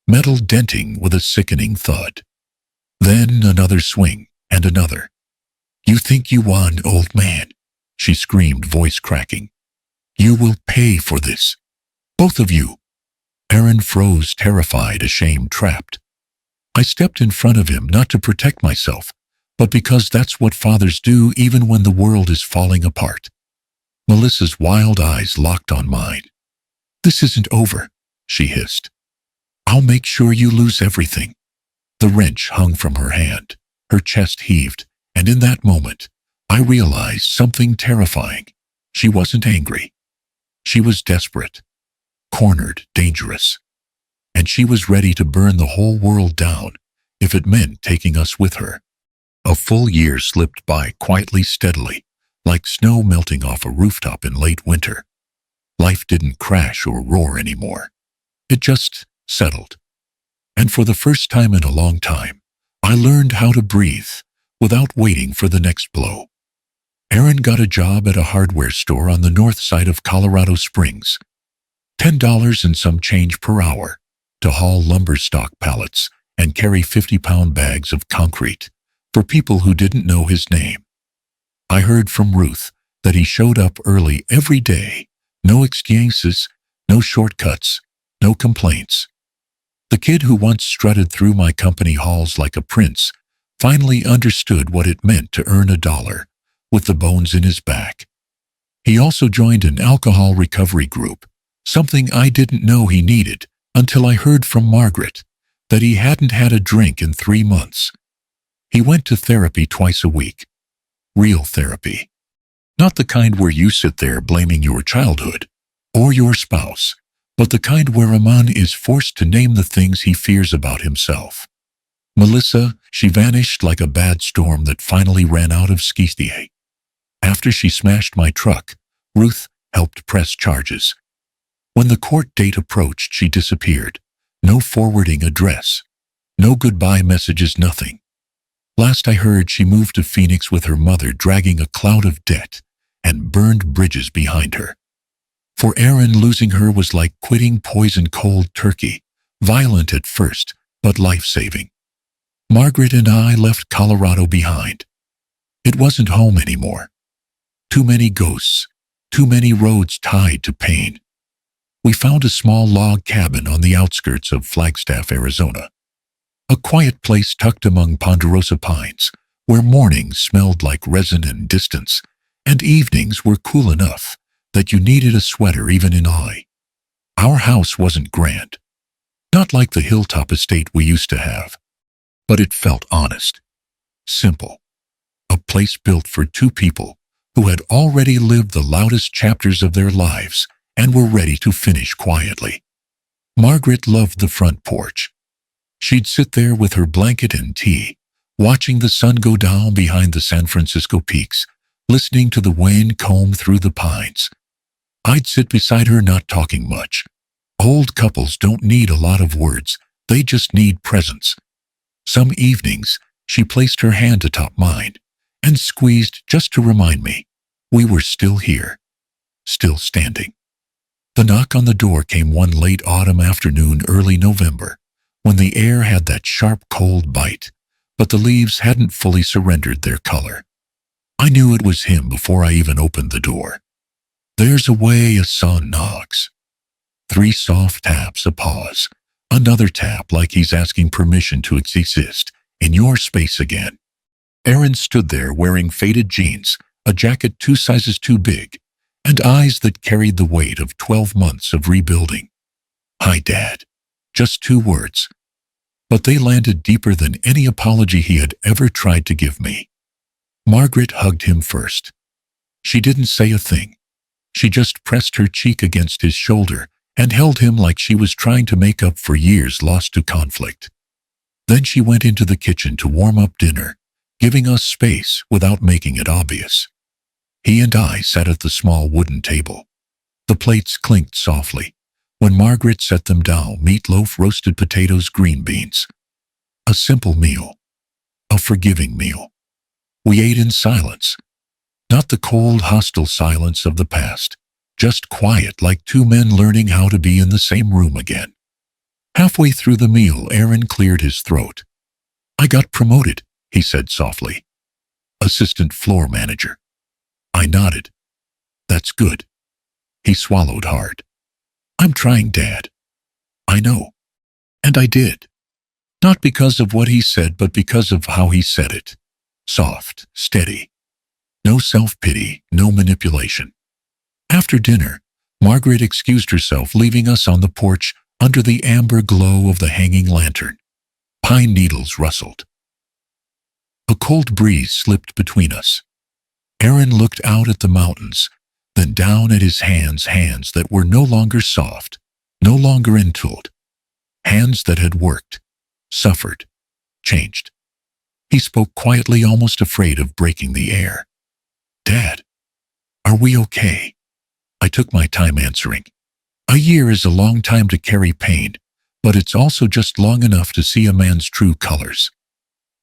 metal denting with a sickening thud. Then another swing, and another. You think you won, old man? She screamed, voice cracking. You will pay for this. Both of you. Aaron froze, terrified, ashamed, trapped. I stepped in front of him, not to protect myself, but because that's what fathers do even when the world is falling apart. Melissa's wild eyes locked on mine. This isn't over, she hissed. I'll make sure you lose everything. The wrench hung from her hand. Her chest heaved, and in that moment, I realized something terrifying. She wasn't angry. She was desperate, cornered, dangerous. And she was ready to burn the whole world down if it meant taking us with her. A full year slipped by quietly, steadily, like snow melting off a rooftop in late winter. Life didn't crash or roar anymore. It just settled. And for the first time in a long time, I learned how to breathe without waiting for the next blow. Aaron got a job at a hardware store on the north side of Colorado Springs. $10 and some change per hour to haul lumber stock pallets and carry 50-pound bags of concrete for people who didn't know his name. I heard from Ruth that he showed up early every day. No excuses, no shortcuts, no complaints. The kid who once strutted through my company halls like a prince finally understood what it meant to earn $1 with the bones in his back. He also joined an alcohol recovery group, something I didn't know he needed until I heard from Margaret that he hadn't had a drink in 3 months. He went to therapy twice a week. Real therapy. Not the kind where you sit there blaming your childhood or your spouse, but the kind where a man is forced to name the things he fears about himself. Melissa, she vanished like a bad storm that finally ran out of Skistie. After she smashed my truck, Ruth helped press charges. When the court date approached, she disappeared. No forwarding address. No goodbye messages, nothing. Last I heard, she moved to Phoenix with her mother, dragging a cloud of debt and burned bridges behind her. For Aaron, losing her was like quitting poison cold turkey, violent at first, but life-saving. Margaret and I left Colorado behind. It wasn't home anymore. Too many ghosts, too many roads tied to pain. We found a small log cabin on the outskirts of Flagstaff, Arizona. A quiet place tucked among ponderosa pines, where mornings smelled like resin and distance, and evenings were cool enough that you needed a sweater even in Hawaii. Our house wasn't grand, not like the hilltop estate we used to have, but it felt honest, simple. A place built for two people who had already lived the loudest chapters of their lives and were ready to finish quietly. Margaret loved the front porch. She'd sit there with her blanket and tea, watching the sun go down behind the San Francisco peaks, listening to the wind comb through the pines. I'd sit beside her, not talking much. Old couples don't need a lot of words, they just need presence. Some evenings, she placed her hand atop mine and squeezed just to remind me we were still here, still standing. The knock on the door came one late autumn afternoon, early November, when the air had that sharp, cold bite, but the leaves hadn't fully surrendered their color. I knew it was him before I even opened the door. There's a way a son knocks. 3 soft taps, a pause, another tap like he's asking permission to exist in your space again. Aaron stood there wearing faded jeans, a jacket 2 sizes too big, and eyes that carried the weight of 12 months of rebuilding. "Hi, Dad." Just 2 words. But they landed deeper than any apology he had ever tried to give me. Margaret hugged him first. She didn't say a thing. She just pressed her cheek against his shoulder and held him like she was trying to make up for years lost to conflict. Then she went into the kitchen to warm up dinner, giving us space without making it obvious. He and I sat at the small wooden table. The plates clinked softly when Margaret set them down: meatloaf, roasted potatoes, green beans. A simple meal. A forgiving meal. We ate in silence. Not the cold, hostile silence of the past, just quiet, like 2 men learning how to be in the same room again. Halfway through the meal, Aaron cleared his throat. "I got promoted," he said softly. "Assistant floor manager." I nodded. "That's good." He swallowed hard. "I'm trying, Dad." "I know." And I did. Not because of what he said, but because of how he said it. Soft, steady. No self-pity, no manipulation. After dinner, Margaret excused herself, leaving us on the porch under the amber glow of the hanging lantern. Pine needles rustled. A cold breeze slipped between us. Aaron looked out at the mountains, then down at his hands that were no longer soft, no longer entooled. Hands that had worked, suffered, changed. He spoke quietly, almost afraid of breaking the air. "Dad, are we okay?" I took my time answering. A year is a long time to carry pain, but it's also just long enough to see a man's true colors.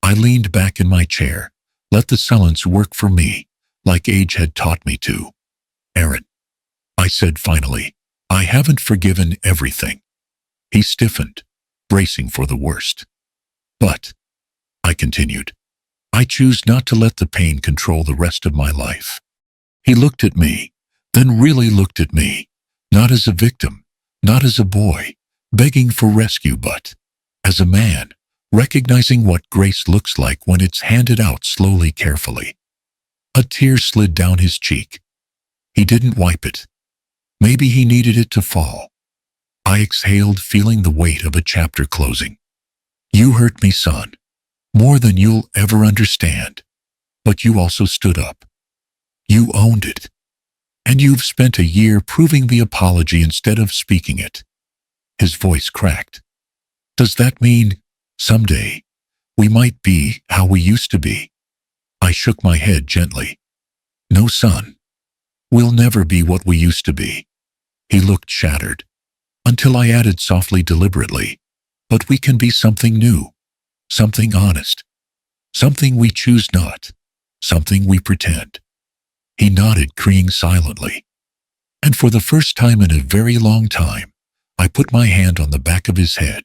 I leaned back in my chair, let the silence work for me, like age had taught me to. "Aaron," I said finally, "I haven't forgiven everything." He stiffened, bracing for the worst. "But," I continued, "I choose not to let the pain control the rest of my life." He looked at me, then really looked at me, not as a victim, not as a boy, begging for rescue, but as a man, recognizing what grace looks like when it's handed out slowly, carefully. A tear slid down his cheek. He didn't wipe it. Maybe he needed it to fall. I exhaled, feeling the weight of a chapter closing. "You hurt me, son, more than you'll ever understand. But you also stood up. You owned it. And you've spent a year proving the apology instead of speaking it." His voice cracked. "Does that mean someday we might be how we used to be?" I shook my head gently. "No, son. We'll never be what we used to be." He looked shattered, until I added softly, deliberately, "But we can be something new, something honest, something we choose not, something we pretend." He nodded, agreeing silently. And for the first time in a very long time, I put my hand on the back of his head,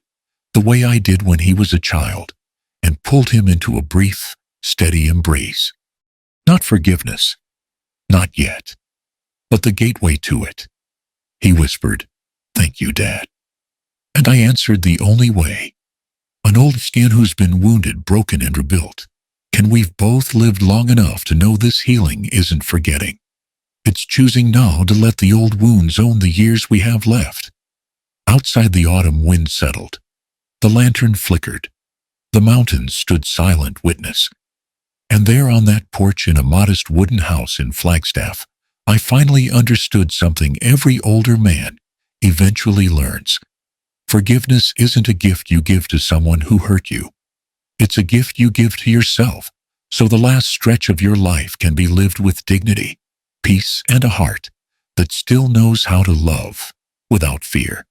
the way I did when he was a child, and pulled him into a brief, steady embrace. Not forgiveness, not yet, but the gateway to it. He whispered, "Thank you, Dad." And I answered the only way. An old skin who's been wounded, broken, and rebuilt. Can we've both lived long enough to know this healing isn't forgetting. It's choosing now to let the old wounds own the years we have left. Outside, the autumn wind settled. The lantern flickered. The mountains stood silent witness. And there on that porch in a modest wooden house in Flagstaff, I finally understood something every older man eventually learns. Forgiveness isn't a gift you give to someone who hurt you. It's a gift you give to yourself, so the last stretch of your life can be lived with dignity, peace, and a heart that still knows how to love without fear.